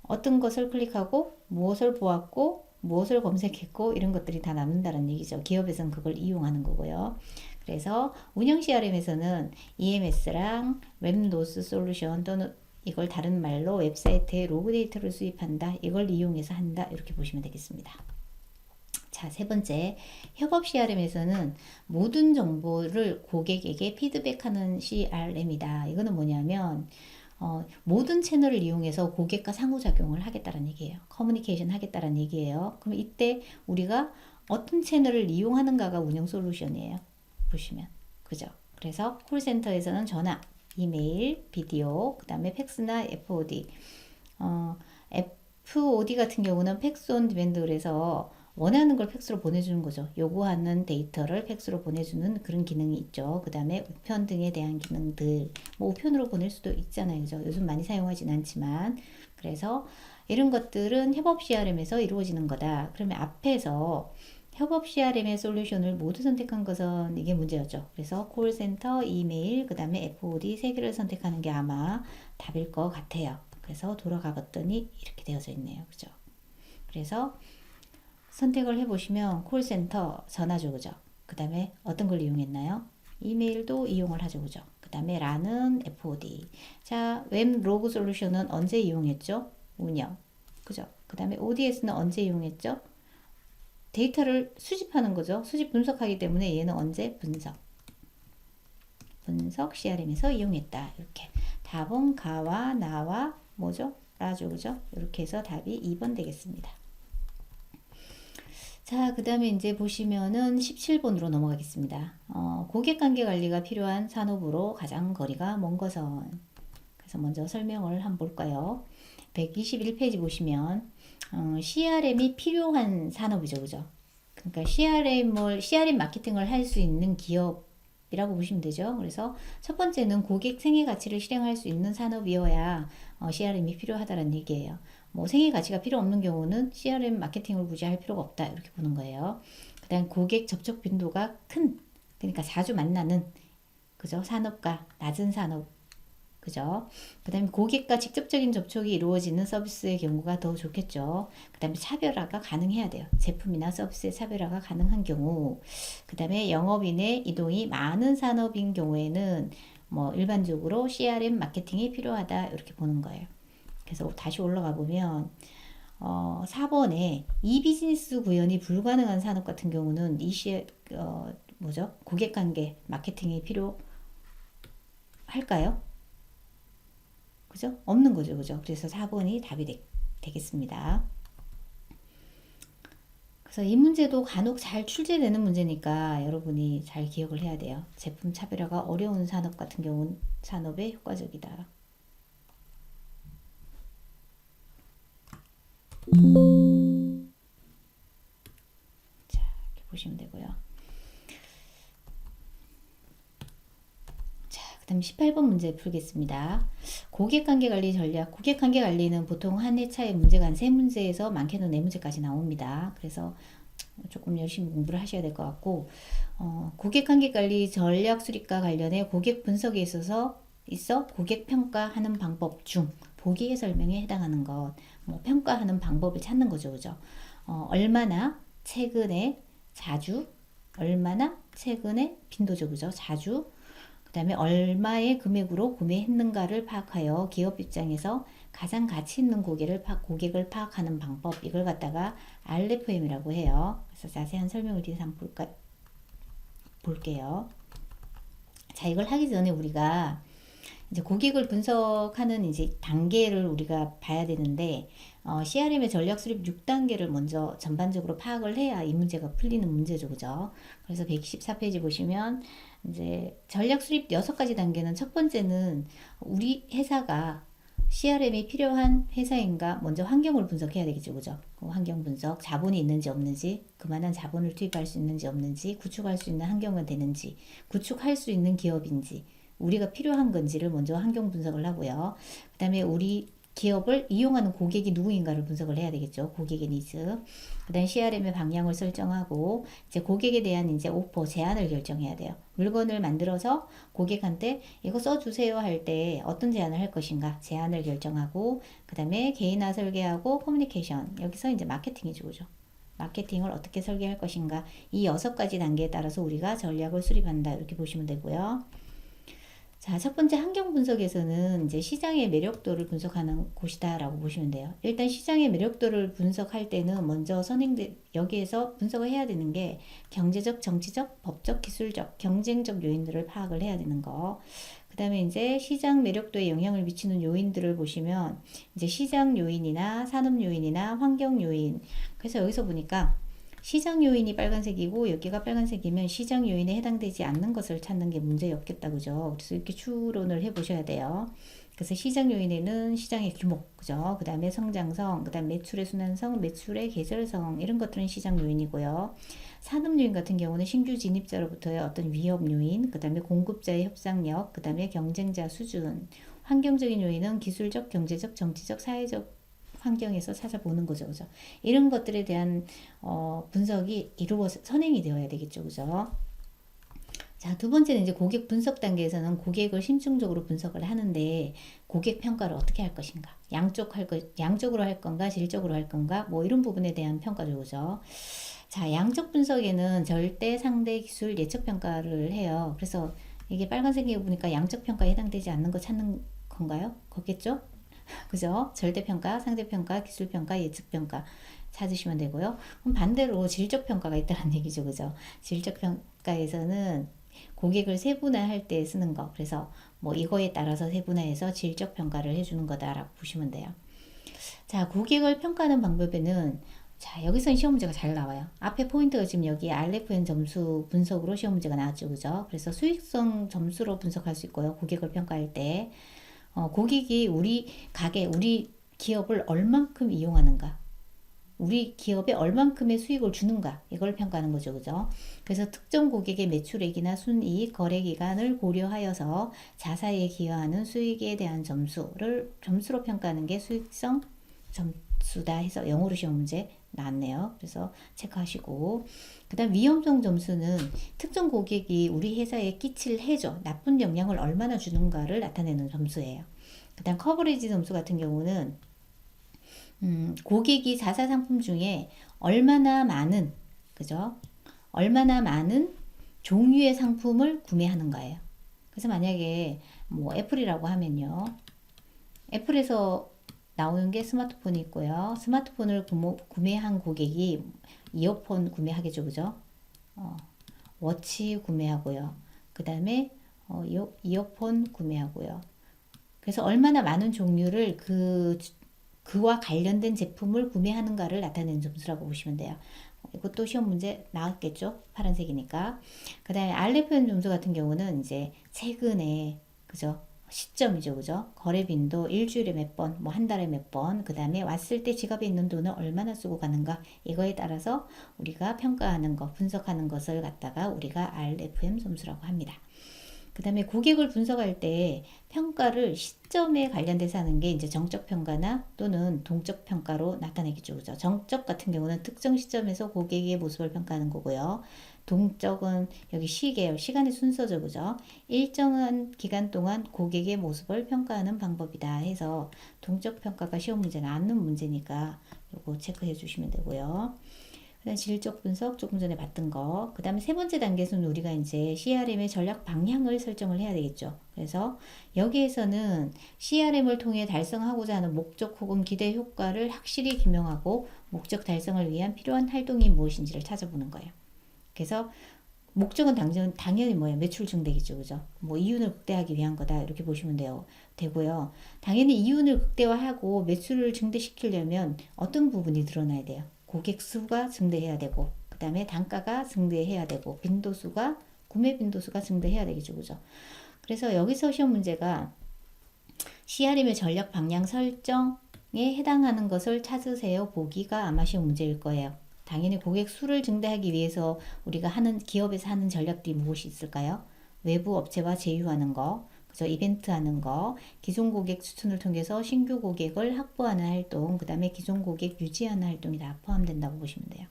Speaker 1: 어떤 것을 클릭하고, 무엇을 보았고, 무엇을 검색했고, 이런 것들이 다 남는다는 얘기죠. 기업에서는 그걸 이용하는 거고요. 그래서 운영 CRM에서는 EMS랑 웹노스 솔루션 또는 이걸 다른 말로 웹사이트에 로그 데이터를 수집한다. 이걸 이용해서 한다. 이렇게 보시면 되겠습니다. 자, 세 번째, 협업 CRM에서는 모든 정보를 고객에게 피드백하는 CRM이다. 이거는 뭐냐면 모든 채널을 이용해서 고객과 상호작용을 하겠다는 얘기예요. 커뮤니케이션 하겠다는 얘기예요. 그럼 이때 우리가 어떤 채널을 이용하는가가 운영 솔루션이에요. 보시면. 그죠? 그래서 콜센터에서는 전화, 이메일, 비디오, 그 다음에 팩스나 FOD. FOD 같은 경우는 팩스 온 디맨드, 그래서 원하는 걸 팩스로 보내주는 거죠. 요구하는 데이터를 팩스로 보내주는 그런 기능이 있죠. 그 다음에 우편 등에 대한 기능들, 뭐 우편으로 보낼 수도 있잖아요. 그죠? 요즘 많이 사용하진 않지만. 그래서 이런 것들은 협업 CRM에서 이루어지는 거다. 그러면 앞에서 협업 CRM의 솔루션을 모두 선택한 것은 이게 문제였죠. 그래서 콜센터, 이메일, 그 다음에 FOD 세 개를 선택하는 게 아마 답일 것 같아요. 그래서 돌아가 봤더니 이렇게 되어져 있네요. 그죠? 그래서 선택을 해보시면 콜센터 전화죠. 그죠? 그 다음에 어떤 걸 이용했나요? 이메일도 이용을 하죠. 그죠? 그 다음에 라는 FOD. 자, 웹 로그 솔루션은 언제 이용했죠? 운영. 그죠? 그 다음에 ODS는 언제 이용했죠? 데이터를 수집하는 거죠. 수집 분석하기 때문에 얘는 언제? 분석 CRM에서 이용했다. 이렇게 답은 가와 나와 뭐죠? 라죠. 그죠? 이렇게 해서 답이 2번 되겠습니다. 자, 그 다음에 이제 보시면은 17번으로 넘어가겠습니다. 고객관계 관리가 필요한 산업으로 가장 거리가 먼 것은. 그래서 먼저 설명을 한번 볼까요? 121페이지 보시면 CRM이 필요한 산업이죠. 그죠? 그러니까 CRM 마케팅을 할 수 있는 기업이라고 보시면 되죠. 그래서 첫 번째는 고객 생애 가치를 실행할 수 있는 산업이어야 CRM이 필요하다는 얘기예요. 뭐 생애 가치가 필요 없는 경우는 CRM 마케팅을 굳이 할 필요가 없다 이렇게 보는 거예요. 그다음 고객 접촉 빈도가 큰, 그러니까 자주 만나는, 그죠? 산업과 낮은 산업, 그죠? 그 다음에 고객과 직접적인 접촉이 이루어지는 서비스의 경우가 더 좋겠죠. 그 다음에 차별화가 가능해야 돼요. 제품이나 서비스의 차별화가 가능한 경우. 그 다음에 영업인의 이동이 많은 산업인 경우에는 뭐 일반적으로 CRM 마케팅이 필요하다 이렇게 보는 거예요. 그래서 다시 올라가 보면 4번에 이 비즈니스 구현이 불가능한 산업 같은 경우는 뭐죠? 고객관계 마케팅이 필요할까요? 그죠? 없는 거죠. 그죠? 그래서 4번이 답이 되겠습니다. 그래서 이 문제도 간혹 잘 출제되는 문제니까 여러분이 잘 기억을 해야 돼요. 제품 차별화가 어려운 산업 같은 경우는 산업에 효과적이다. 자, 이렇게 보시면 되고요. 자, 그 다음 18번 문제 풀겠습니다. 고객관계관리 전략. 고객관계관리는 보통 한 회차의 문제가 한 3문제에서 많게는 4문제까지 나옵니다. 그래서 조금 열심히 공부를 하셔야 될 것 같고, 고객관계관리 전략 수립과 관련해 고객 분석에 있어 고객 평가하는 방법 중 보기의 설명에 해당하는 것, 뭐 평가하는 방법을 찾는 거죠, 그죠? 얼마나 최근에 자주, 얼마나 최근에 빈도죠, 그죠? 자주. 그 다음에 얼마의 금액으로 구매했는가를 파악하여 기업 입장에서 가장 가치 있는 고객을 파악하는 방법, 이걸 갖다가 RFM이라고 해요. 그래서 자세한 설명을 뒤에서 한번 볼게요. 자, 이걸 하기 전에 우리가 이제 고객을 분석하는 이제 단계를 우리가 봐야 되는데, CRM의 전략 수립 6단계를 먼저 전반적으로 파악을 해야 이 문제가 풀리는 문제죠. 그죠? 그래서 124페이지 보시면 이제 전략 수립 6가지 단계는, 첫 번째는 우리 회사가 CRM이 필요한 회사인가 먼저 환경을 분석해야 되겠죠. 그죠? 그 환경 분석, 자본이 있는지 없는지, 그만한 자본을 투입할 수 있는지 없는지, 구축할 수 있는 환경은 되는지, 구축할 수 있는 기업인지, 우리가 필요한 건지를 먼저 환경 분석을 하고요. 그 다음에 우리 기업을 이용하는 고객이 누구인가를 분석을 해야 되겠죠. 고객의 니즈. 그 다음에 CRM의 방향을 설정하고, 이제 고객에 대한 이제 오퍼, 제안을 결정해야 돼요. 물건을 만들어서 고객한테 이거 써주세요 할 때 어떤 제안을 할 것인가, 제안을 결정하고, 그 다음에 개인화 설계하고 커뮤니케이션. 여기서 이제 마케팅이죠. 그죠? 마케팅을 어떻게 설계할 것인가. 이 6가지 단계에 따라서 우리가 전략을 수립한다. 이렇게 보시면 되고요. 자, 첫 번째 환경 분석에서는 이제 시장의 매력도를 분석하는 곳이다라고 보시면 돼요. 일단 시장의 매력도를 분석할 때는 먼저 여기에서 분석을 해야 되는 게 경제적, 정치적, 법적, 기술적, 경쟁적 요인들을 파악을 해야 되는 거. 그 다음에 이제 시장 매력도에 영향을 미치는 요인들을 보시면 이제 시장 요인이나 산업 요인이나 환경 요인. 그래서 여기서 보니까 시장 요인이 빨간색이고 여기가 빨간색이면 시장 요인에 해당되지 않는 것을 찾는 게 문제였겠다. 그죠? 그래서 이렇게 추론을 해 보셔야 돼요. 그래서 시장 요인에는 시장의 규모, 그죠? 그 다음에 성장성, 그 다음 매출의 순환성, 매출의 계절성, 이런 것들은 시장 요인이고요. 산업 요인 같은 경우는 신규 진입자로부터의 어떤 위협 요인, 그 다음에 공급자의 협상력, 그 다음에 경쟁자 수준. 환경적인 요인은 기술적, 경제적, 정치적, 사회적 환경에서 찾아보는 거죠. 그죠? 이런 것들에 대한 분석이 선행이 되어야 되겠죠. 그죠? 자, 두 번째는 이제 고객 분석 단계에서는 고객을 심층적으로 분석을 하는데 고객 평가를 어떻게 할 것인가? 양쪽으로 할 건가? 질적으로 할 건가? 뭐 이런 부분에 대한 평가죠. 그죠? 자, 양적 분석에는 절대, 상대, 기술, 예측 평가를 해요. 그래서 이게 빨간색에 보니까 양적 평가에 해당되지 않는 거 찾는 건가요? 거겠죠? 그죠? 절대평가, 상대평가, 기술평가, 예측평가 찾으시면 되고요. 그럼 반대로 질적평가가 있다는 얘기죠. 그죠? 질적평가에서는 고객을 세분화할 때 쓰는 거. 그래서 뭐 이거에 따라서 세분화해서 질적 평가를 해주는 거다라고 보시면 돼요. 자, 고객을 평가하는 방법에는 자, 여기서 시험 문제가 잘 나와요. 앞에 포인트가 지금 여기 RFM 점수 분석으로 시험 문제가 나왔죠. 그죠? 그래서 수익성 점수로 분석할 수 있고요. 고객을 평가할 때. 고객이 우리 가게, 우리 기업을 얼만큼 이용하는가. 우리 기업에 얼만큼의 수익을 주는가. 이걸 평가하는 거죠. 그죠? 그래서 특정 고객의 매출액이나 순이익, 거래 기간을 고려하여서 자사에 기여하는 수익에 대한 점수로 평가하는 게 수익성 점수다 해서 영어로 시험 문제 나왔네요. 그래서 체크하시고, 그 다음 위험성 점수는 특정 고객이 우리 회사에 끼칠 해저, 나쁜 영향을 얼마나 주는가를 나타내는 점수예요. 그 다음 커버리지 점수 같은 경우는 고객이 자사 상품 중에 얼마나 많은, 그죠? 얼마나 많은 종류의 상품을 구매하는가예요. 그래서 만약에 뭐 애플이라고 하면요. 애플에서 나오는 게 스마트폰이 있고요. 스마트폰을 구매한 고객이 이어폰 구매하겠죠, 그죠? 워치 구매하고요. 그 다음에 이어폰 구매하고요. 그래서 얼마나 많은 종류를 그와 관련된 제품을 구매하는가를 나타내는 점수라고 보시면 돼요. 이것도 시험 문제 나왔겠죠? 파란색이니까. 그 다음에 RFM 점수 같은 경우는 이제 최근에, 그죠? 시점이죠, 그죠? 거래 빈도 일주일에 몇 번, 뭐 한 달에 몇 번, 그 다음에 왔을 때 지갑에 있는 돈을 얼마나 쓰고 가는가, 이거에 따라서 우리가 평가하는 거, 분석하는 것을 갖다가 우리가 RFM 점수라고 합니다. 그 다음에 고객을 분석할 때 평가를 시점에 관련돼서 하는 게 이제 정적 평가나 또는 동적 평가로 나타내겠죠. 그죠? 정적 같은 경우는 특정 시점에서 고객의 모습을 평가하는 거고요. 동적은 여기 시계열, 시간의 순서죠. 그죠? 일정한 기간 동안 고객의 모습을 평가하는 방법이다 해서 동적 평가가 시험 문제 나왔는 문제니까 요거 체크해 주시면 되고요. 그다음 질적 분석 조금 전에 봤던 거. 그 다음에 세 번째 단계에서는 우리가 이제 CRM의 전략 방향을 설정을 해야 되겠죠. 그래서 여기에서는 CRM을 통해 달성하고자 하는 목적 혹은 기대 효과를 확실히 규명하고 목적 달성을 위한 필요한 활동이 무엇인지를 찾아보는 거예요. 그래서 목적은 당연히 뭐예요? 매출 증대겠죠. 그죠? 뭐 이윤을 극대화하기 위한 거다. 이렇게 보시면 되고요. 당연히 이윤을 극대화하고 매출을 증대시키려면 어떤 부분이 드러나야 돼요? 고객 수가 증대해야 되고, 그 다음에 단가가 증대해야 되고, 구매 빈도수가 증대해야 되겠죠. 그죠? 그래서 여기서 시험 문제가 CRM의 전략 방향 설정에 해당하는 것을 찾으세요. 보기가 아마 시험 문제일 거예요. 당연히 고객 수를 증대하기 위해서 우리가 기업에서 하는 전략들이 무엇이 있을까요? 외부 업체와 제휴하는 거, 그죠? 이벤트 하는 거, 기존 고객 추천을 통해서 신규 고객을 확보하는 활동, 그 다음에 기존 고객 유지하는 활동이 다 포함된다고 보시면 돼요.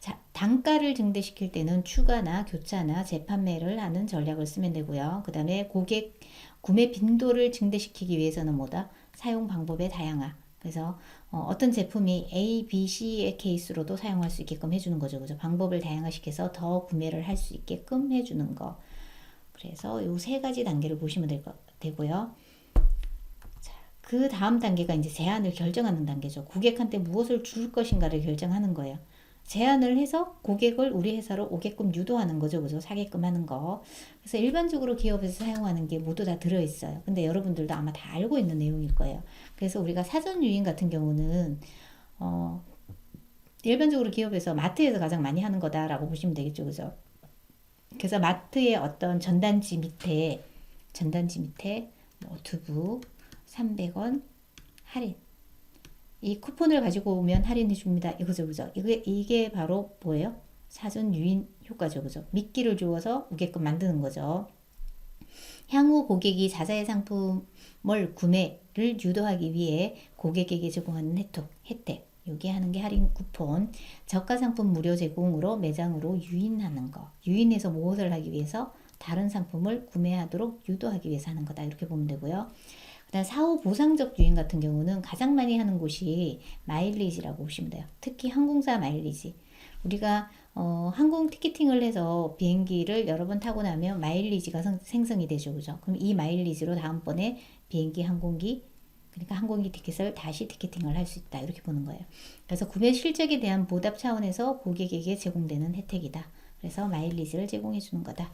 Speaker 1: 자, 단가를 증대시킬 때는 추가나 교차나 재판매를 하는 전략을 쓰면 되고요. 그 다음에 고객 구매 빈도를 증대시키기 위해서는 뭐다? 사용 방법의 다양화. 그래서 어떤 제품이 A, B, C의 케이스로도 사용할 수 있게끔 해주는 거죠. 그죠? 방법을 다양화시켜서 더 구매를 할 수 있게끔 해주는 거. 그래서 요 세 가지 단계를 보시면 되고요. 자, 그 다음 단계가 이제 제안을 결정하는 단계죠. 고객한테 무엇을 줄 것인가를 결정하는 거예요. 제안을 해서 고객을 우리 회사로 오게끔 유도하는 거죠. 그죠? 사게끔 하는 거. 그래서 일반적으로 기업에서 사용하는 게 모두 다 들어있어요. 근데 여러분들도 아마 다 알고 있는 내용일 거예요. 그래서 우리가 사전 유인 같은 경우는, 일반적으로 기업에서 마트에서 가장 많이 하는 거다라고 보시면 되겠죠. 그죠? 그래서 마트의 어떤 전단지 밑에 뭐 두부 300원 할인, 이 쿠폰을 가지고 오면 할인해 줍니다. 이거죠, 그죠? 이게 바로 뭐예요? 사전 유인 효과죠, 그죠? 미끼를 주어서 오게끔 만드는 거죠. 향후 고객이 자사의 상품을 구매를 유도하기 위해 고객에게 제공하는 혜택. 여기 하는 게 할인 쿠폰. 저가 상품 무료 제공으로 매장으로 유인하는 거. 유인해서 무엇을 하기 위해서? 다른 상품을 구매하도록 유도하기 위해서 하는 거다. 이렇게 보면 되고요. 그다음 사후 보상적 유인 같은 경우는 가장 많이 하는 곳이 마일리지라고 보시면 돼요. 특히 항공사 마일리지. 우리가 항공 티켓팅을 해서 비행기를 여러 번 타고 나면 마일리지가 생성이 되죠. 그죠? 그럼 이 마일리지로 다음번에 비행기, 그러니까 항공기 티켓을 다시 티켓팅을 할 수 있다. 이렇게 보는 거예요. 그래서 구매 실적에 대한 보답 차원에서 고객에게 제공되는 혜택이다. 그래서 마일리지를 제공해 주는 거다.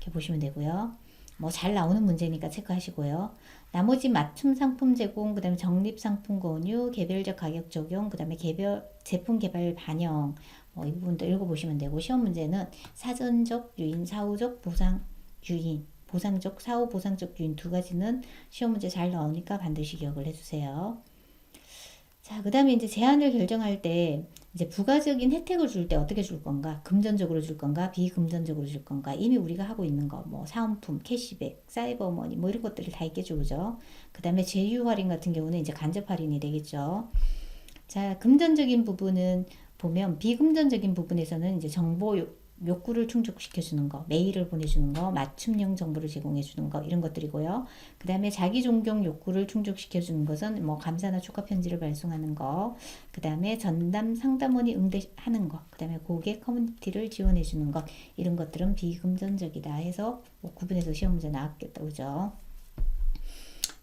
Speaker 1: 이렇게 보시면 되고요. 뭐 잘 나오는 문제니까 체크하시고요. 나머지 맞춤 상품 제공, 그 다음에 적립 상품 권유, 개별적 가격 적용, 그 다음에 개별 제품 개발 반영, 이 부분도 읽어보시면 되고, 시험 문제는 사전적 유인, 사후적 보상 유인, 보상적, 사후 보상적 유인 두 가지는 시험 문제 잘 나오니까 반드시 기억을 해주세요. 자, 그 다음에 이제 제한을 결정할 때 이제 부가적인 혜택을 줄 때 어떻게 줄 건가? 금전적으로 줄 건가? 비금전적으로 줄 건가? 이미 우리가 하고 있는 거, 뭐 사은품, 캐시백, 사이버머니, 뭐 이런 것들이 다 있겠죠, 그죠? 그 다음에 제휴 할인 같은 경우는 이제 간접 할인이 되겠죠. 자, 금전적인 부분은 보면 비금전적인 부분에서는 이제 정보 욕구를 충족시켜주는 거, 메일을 보내주는 거, 맞춤형 정보를 제공해주는 거, 이런 것들이고요. 그 다음에 자기 존경 욕구를 충족시켜주는 것은 뭐 감사나 축하 편지를 발송하는 거, 그 다음에 전담 상담원이 응대하는 거, 그 다음에 고객 커뮤니티를 지원해주는 것, 이런 것들은 비금전적이다 해서 뭐 구분해서 시험 문제 나왔겠다, 그죠?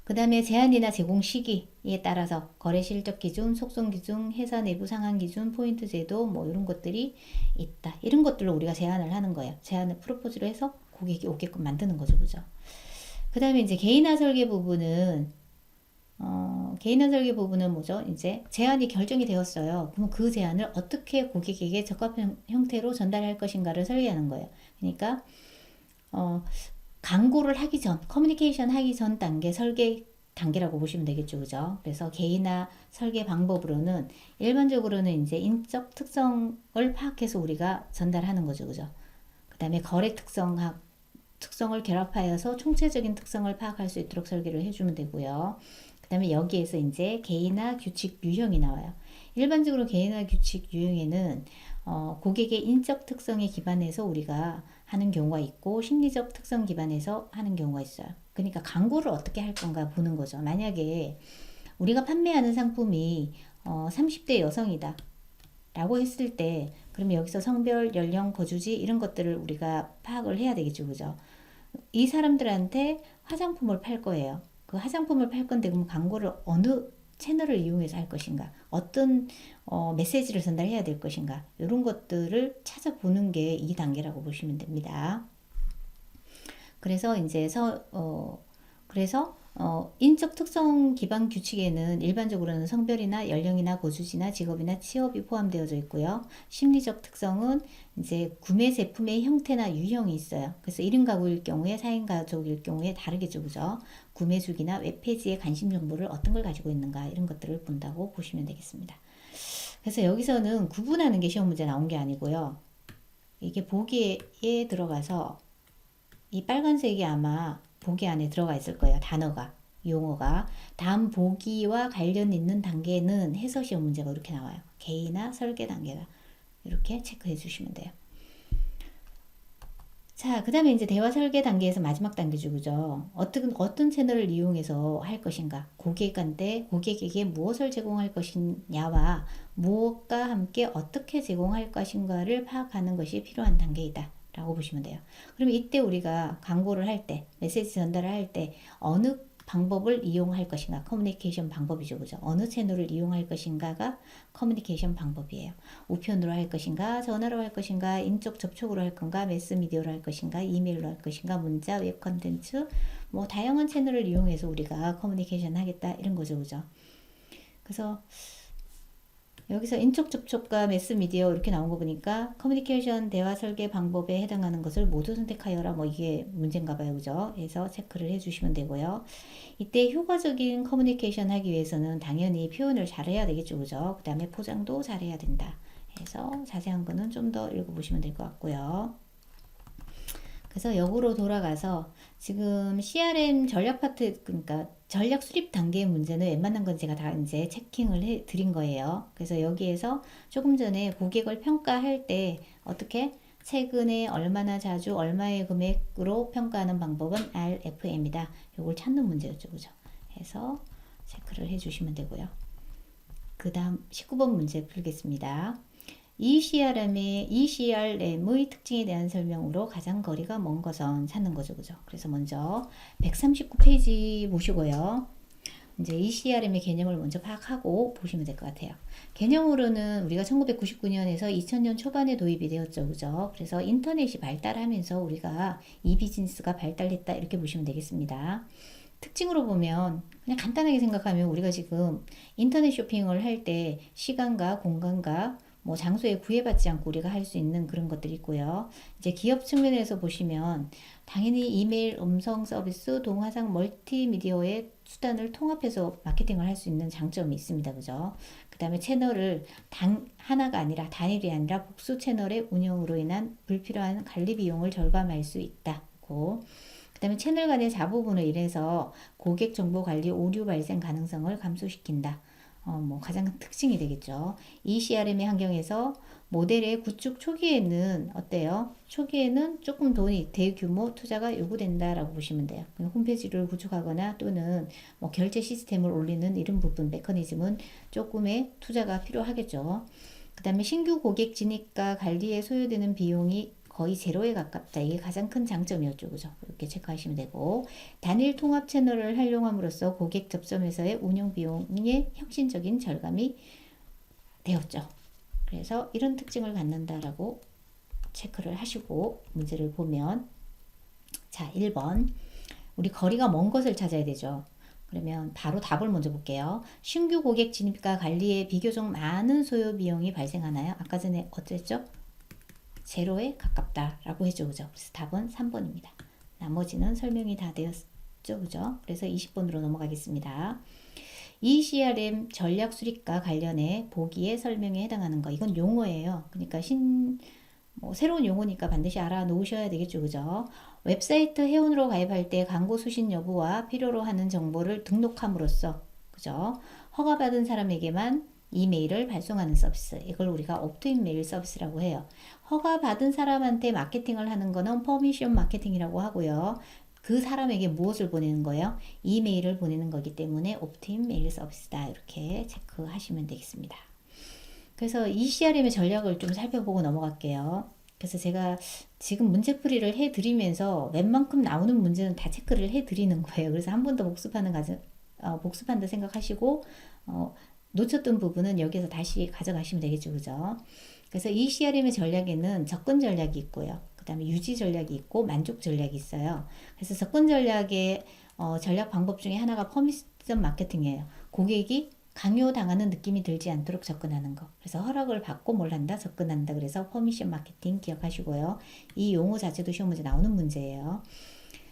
Speaker 1: 그 다음에 제한이나 제공 시기에 따라서 거래 실적 기준, 속성 기준, 회사 내부 상한 기준, 포인트 제도 뭐 이런 것들이 있다. 이런 것들로 우리가 제한을 하는 거예요. 제한을 프로포즈를 해서 고객이 오게끔 만드는 거죠. 그죠? 그 다음에 이제 개인화 설계 부분은 개인화 설계 부분은 뭐죠? 이제 제한이 결정이 되었어요. 그럼 그 제한을 어떻게 고객에게 적합한 형태로 전달할 것인가를 설계하는 거예요. 그러니까 광고를 하기 전, 커뮤니케이션 하기 전 단계, 설계 단계라고 보시면 되겠죠. 그죠? 그래서 개인화 설계 방법으로는 일반적으로는 이제 인적 특성을 파악해서 우리가 전달하는 거죠. 그죠? 그 다음에 거래 특성을 결합하여서 총체적인 특성을 파악할 수 있도록 설계를 해주면 되고요. 그 다음에 여기에서 이제 개인화 규칙 유형이 나와요. 일반적으로 개인화 규칙 유형에는 고객의 인적 특성에 기반해서 우리가 하는 경우가 있고 심리적 특성 기반해서 하는 경우가 있어요. 그러니까 광고를 어떻게 할 건가 보는 거죠. 만약에 우리가 판매하는 상품이 30대 여성이다 라고 했을 때 그러면 여기서 성별, 연령, 거주지 이런 것들을 우리가 파악을 해야 되겠죠. 그죠? 이 사람들한테 화장품을 팔 거예요. 그 화장품을 팔 건데 그럼 광고를 어느 채널을 이용해서 할 것인가, 어떤 메시지를 전달해야 될 것인가, 이런 것들을 찾아보는 게 2단계라고 보시면 됩니다. 그래서 이제 인적 특성 기반 규칙에는 일반적으로는 성별이나 연령이나 거주지나 직업이나 취업이 포함되어져 있고요. 심리적 특성은 이제 구매 제품의 형태나 유형이 있어요. 그래서 1인 가구일 경우에 4인 가족일 경우에 다르겠죠. 그죠? 구매 주기나 웹페이지의 관심 정보를 어떤 걸 가지고 있는가 이런 것들을 본다고 보시면 되겠습니다. 그래서 여기서는 구분하는 게 시험 문제 나온 게 아니고요. 이게 보기에 들어가서 이 빨간색이 아마 보기 안에 들어가 있을 거예요. 단어가, 용어가. 다음 보기와 관련 있는 단계는 해서 시험 문제가 이렇게 나와요. 개인화 설계 단계다. 이렇게 체크해 주시면 돼요. 자, 그 다음에 이제 대화 설계 단계에서 마지막 단계죠. 그죠? 어떤 채널을 이용해서 할 것인가. 고객에게 무엇을 제공할 것이냐와 무엇과 함께 어떻게 제공할 것인가를 파악하는 것이 필요한 단계이다. 라고 보시면 돼요. 그럼 이때 우리가 광고를 할 때, 메시지 전달을 할 때 어느 방법을 이용할 것인가, 커뮤니케이션 방법이죠. 그죠? 어느 채널을 이용할 것인가가 커뮤니케이션 방법이에요. 우편으로 할 것인가, 전화로 할 것인가, 인적 접촉으로 할 건가, 매스미디어로 할 것인가, 이메일로 할 것인가, 문자, 웹 컨텐츠, 뭐 다양한 채널을 이용해서 우리가 커뮤니케이션 하겠다 이런 거죠. 그죠? 그래서 여기서 인적 접촉과 매스미디어 이렇게 나온 거 보니까 커뮤니케이션 대화 설계 방법에 해당하는 것을 모두 선택하여라, 뭐 이게 문제인가 봐요. 그죠? 그래서 체크를 해주시면 되고요. 이때 효과적인 커뮤니케이션 하기 위해서는 당연히 표현을 잘해야 되겠죠. 그죠? 그 다음에 포장도 잘해야 된다. 그래서 자세한 거는 좀 더 읽어보시면 될 것 같고요. 그래서 역으로 돌아가서 지금 CRM 전략 파트, 그러니까 전략 수립 단계의 문제는 웬만한 건 제가 다 이제 체킹을 해 드린 거예요. 그래서 여기에서 조금 전에 고객을 평가할 때 어떻게 최근에 얼마나 자주 얼마의 금액으로 평가하는 방법은 RFM이다. 이걸 찾는 문제였죠. 그죠? 해서 체크를 해 주시면 되고요. 그 다음 19번 문제 풀겠습니다. ECRM의 특징에 대한 설명으로 가장 거리가 먼 것은 찾는 거죠. 그죠? 그래서 먼저 139페이지 보시고요. 이제 이 CRM의 개념을 먼저 파악하고 보시면 될 것 같아요. 개념으로는 우리가 1999년에서 2000년 초반에 도입이 되었죠. 그죠? 그래서 인터넷이 발달하면서 우리가 이 비즈니스가 발달했다 이렇게 보시면 되겠습니다. 특징으로 보면 그냥 간단하게 생각하면 우리가 지금 인터넷 쇼핑을 할 때 시간과 공간과 뭐 장소에 구애받지 않고 우리가 할 수 있는 그런 것들이 있고요. 이제 기업 측면에서 보시면 당연히 이메일, 음성 서비스, 동화상, 멀티미디어의 수단을 통합해서 마케팅을 할 수 있는 장점이 있습니다. 그죠? 그 다음에 채널을 하나가 아니라 단일이 아니라 복수 채널의 운영으로 인한 불필요한 관리 비용을 절감할 수 있다고. 그 다음에 채널 간의 자부분을 인해서 고객 정보 관리 오류 발생 가능성을 감소시킨다. 뭐 가장 큰 특징이 되겠죠. 이 CRM의 환경에서 모델의 구축 초기에는 어때요? 초기에는 조금 돈이 대규모 투자가 요구된다라고 보시면 돼요. 홈페이지를 구축하거나 또는 뭐 결제 시스템을 올리는 이런 부분 메커니즘은 조금의 투자가 필요하겠죠. 그 다음에 신규 고객 진입과 관리에 소요되는 비용이 거의 제로에 가깝다. 이게 가장 큰 장점이었죠. 그죠? 이렇게 체크하시면 되고, 단일 통합 채널을 활용함으로써 고객 접점에서의 운영 비용의 혁신적인 절감이 되었죠. 그래서 이런 특징을 갖는다라고 체크를 하시고 문제를 보면, 자, 1번. 우리 거리가 먼 것을 찾아야 되죠. 그러면 바로 답을 먼저 볼게요. 신규 고객 진입과 관리에 비교적 많은 소요 비용이 발생하나요? 아까 전에 어땠죠? 제로에 가깝다라고 해줘. 그죠? 그래서 답은 3번입니다. 나머지는 설명이 다 되었죠. 그죠? 그래서 20번으로 넘어가겠습니다. 이 CRM 전략 수립과 관련해 보기에 설명에 해당하는 거. 이건 용어예요. 그러니까 새로운 용어니까 반드시 알아놓으셔야 되겠죠. 그죠? 웹사이트 회원으로 가입할 때 광고 수신 여부와 필요로 하는 정보를 등록함으로써, 그죠? 허가받은 사람에게만 이메일을 발송하는 서비스. 이걸 우리가 옵트인 메일 서비스라고 해요. 허가받은 사람한테 마케팅을 하는 거는 퍼미션 마케팅이라고 하고요. 그 사람에게 무엇을 보내는 거예요? 이메일을 보내는 거기 때문에 옵트인 메일 서비스다. 이렇게 체크하시면 되겠습니다. 그래서 이 CRM의 전략을 좀 살펴보고 넘어갈게요. 그래서 제가 지금 문제풀이를 해드리면서 웬만큼 나오는 문제는 다 체크를 해드리는 거예요. 그래서 한 번 더 복습한다 생각하시고, 놓쳤던 부분은 여기서 다시 가져가시면 되겠죠. 그죠? 그래서 이 CRM의 전략에는 접근 전략이 있고요. 그 다음에 유지 전략이 있고 만족 전략이 있어요. 그래서 접근 전략의 전략 방법 중에 하나가 퍼미션 마케팅이에요. 고객이 강요당하는 느낌이 들지 않도록 접근하는 거. 그래서 허락을 받고 뭘 한다? 접근한다. 그래서 퍼미션 마케팅 기억하시고요. 이 용어 자체도 시험 문제 나오는 문제예요.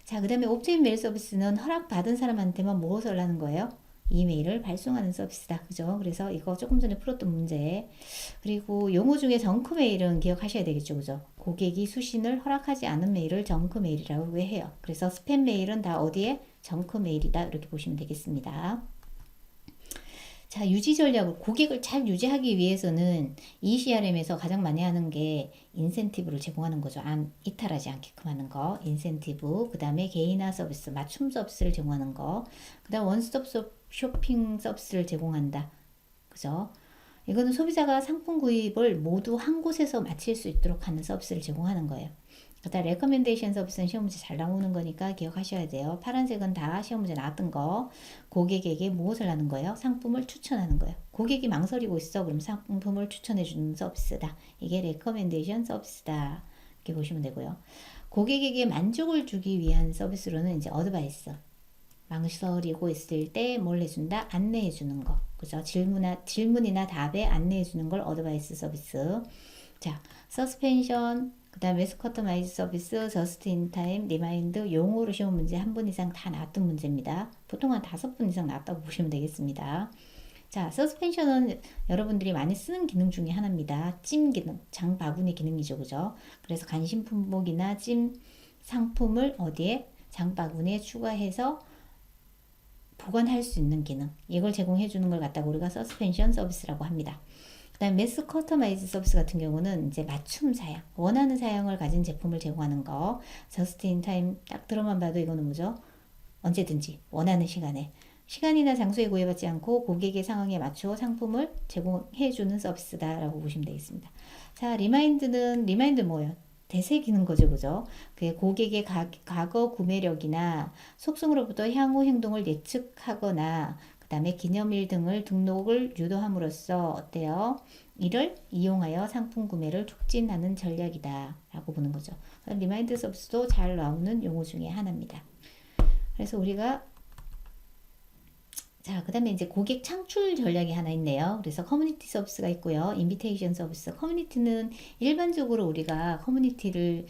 Speaker 1: 자, 그 다음에 옵트인 메일 서비스는 허락받은 사람한테만 무엇을 하는 거예요? 이메일을 발송하는 서비스다. 그죠? 그래서 이거 조금 전에 풀었던 문제. 그리고 용어 중에 정크 메일은 기억하셔야 되겠죠. 그죠? 고객이 수신을 허락하지 않은 메일을 정크 메일이라고 해요. 그래서 스팸 메일은 다 어디에? 정크 메일이다. 이렇게 보시면 되겠습니다. 자, 유지 전략을 고객을 잘 유지하기 위해서는 이 CRM에서 가장 많이 하는 게 인센티브를 제공하는 거죠. 이탈하지 않게끔 하는 거. 인센티브, 그 다음에 개인화 서비스, 맞춤 서비스를 제공하는 거. 그 다음 원스톱 쇼핑 서비스를 제공한다. 그죠? 이거는 소비자가 상품 구입을 모두 한 곳에서 마칠 수 있도록 하는 서비스를 제공하는 거예요. 그다음 레커멘데이션 서비스는 시험 문제 잘 나오는 거니까 기억하셔야 돼요. 파란색은 다 시험 문제 나왔던 거. 고객에게 무엇을 하는 거예요? 상품을 추천하는 거예요. 고객이 망설이고 있어. 그럼 상품을 추천해 주는 서비스다. 이게 레커멘데이션 서비스다. 이렇게 보시면 되고요. 고객에게 만족을 주기 위한 서비스로는 이제 어드바이스. 망설이고 있을 때 뭘 해준다? 안내해 주는 거. 그죠? 질문이나 답에 안내해 주는 걸 어드바이스 서비스. 자, 서스펜션, 그 다음 웨스 커터마이즈 서비스, 저스트 인 타임, 리마인드, 용어로 시험 문제 한 분 이상 다 나왔던 문제입니다. 보통 한 5분 이상 나왔다고 보시면 되겠습니다. 자, 서스펜션은 여러분들이 많이 쓰는 기능 중에 하나입니다. 찜 기능, 장바구니 기능이죠. 그죠? 그래서 간식 품목이나 찜 상품을 어디에? 장바구니에 추가해서 보관할 수 있는 기능. 이걸 제공해 주는 걸 갖다가 우리가 서스펜션 서비스라고 합니다. 그 다음 매스 커터마이즈 서비스 같은 경우는 이제 맞춤 사양, 원하는 사양을 가진 제품을 제공하는 거. 저스트 인 타임 딱 들어만 봐도 이거는 뭐죠? 언제든지 원하는 시간이나 장소에 구애받지 않고 고객의 상황에 맞추어 상품을 제공해 주는 서비스다라고 보시면 되겠습니다. 자, 리마인드 뭐예요? 되새기는 거죠. 그죠? 그게 고객의 과거 구매력이나 속성으로부터 향후 행동을 예측하거나 그 다음에 기념일 등을 등록을 유도함으로써 어때요? 이를 이용하여 상품 구매를 촉진하는 전략이다 라고 보는 거죠. 리마인드 서비스도 잘 나오는 용어 중에 하나입니다. 그래서 우리가 자, 그 다음에 이제 고객 창출 전략이 하나 있네요. 그래서 커뮤니티 서비스가 있고요. 인비테이션 서비스. 커뮤니티는 일반적으로 우리가 커뮤니티를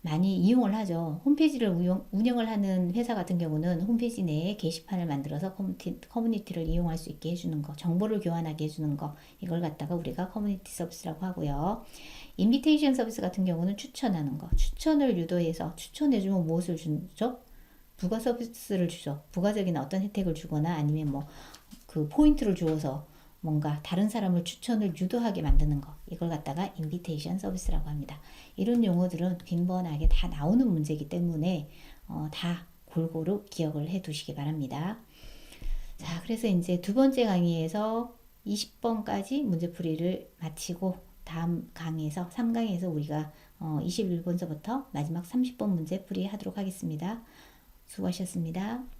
Speaker 1: 많이 이용을 하죠. 홈페이지를 운영을 하는 회사 같은 경우는 홈페이지 내에 게시판을 만들어서 커뮤니티를 이용할 수 있게 해주는 거, 정보를 교환하게 해주는 거, 이걸 갖다가 우리가 커뮤니티 서비스라고 하고요. 인비테이션 서비스 같은 경우는 추천하는 거, 추천을 유도해서 추천해주면 무엇을 주죠? 부가 서비스를 주죠. 부가적인 어떤 혜택을 주거나 아니면 뭐 그 포인트를 주어서 뭔가 다른 사람을 추천을 유도하게 만드는 거, 이걸 갖다가 인비테이션 서비스라고 합니다. 이런 용어들은 빈번하게 다 나오는 문제이기 때문에 다 골고루 기억을 해 두시기 바랍니다. 자, 그래서 이제 두 번째 강의에서 20번까지 문제풀이를 마치고 다음 강의에서 3강에서 우리가 21번서부터 마지막 30번 문제풀이 하도록 하겠습니다. 수고하셨습니다.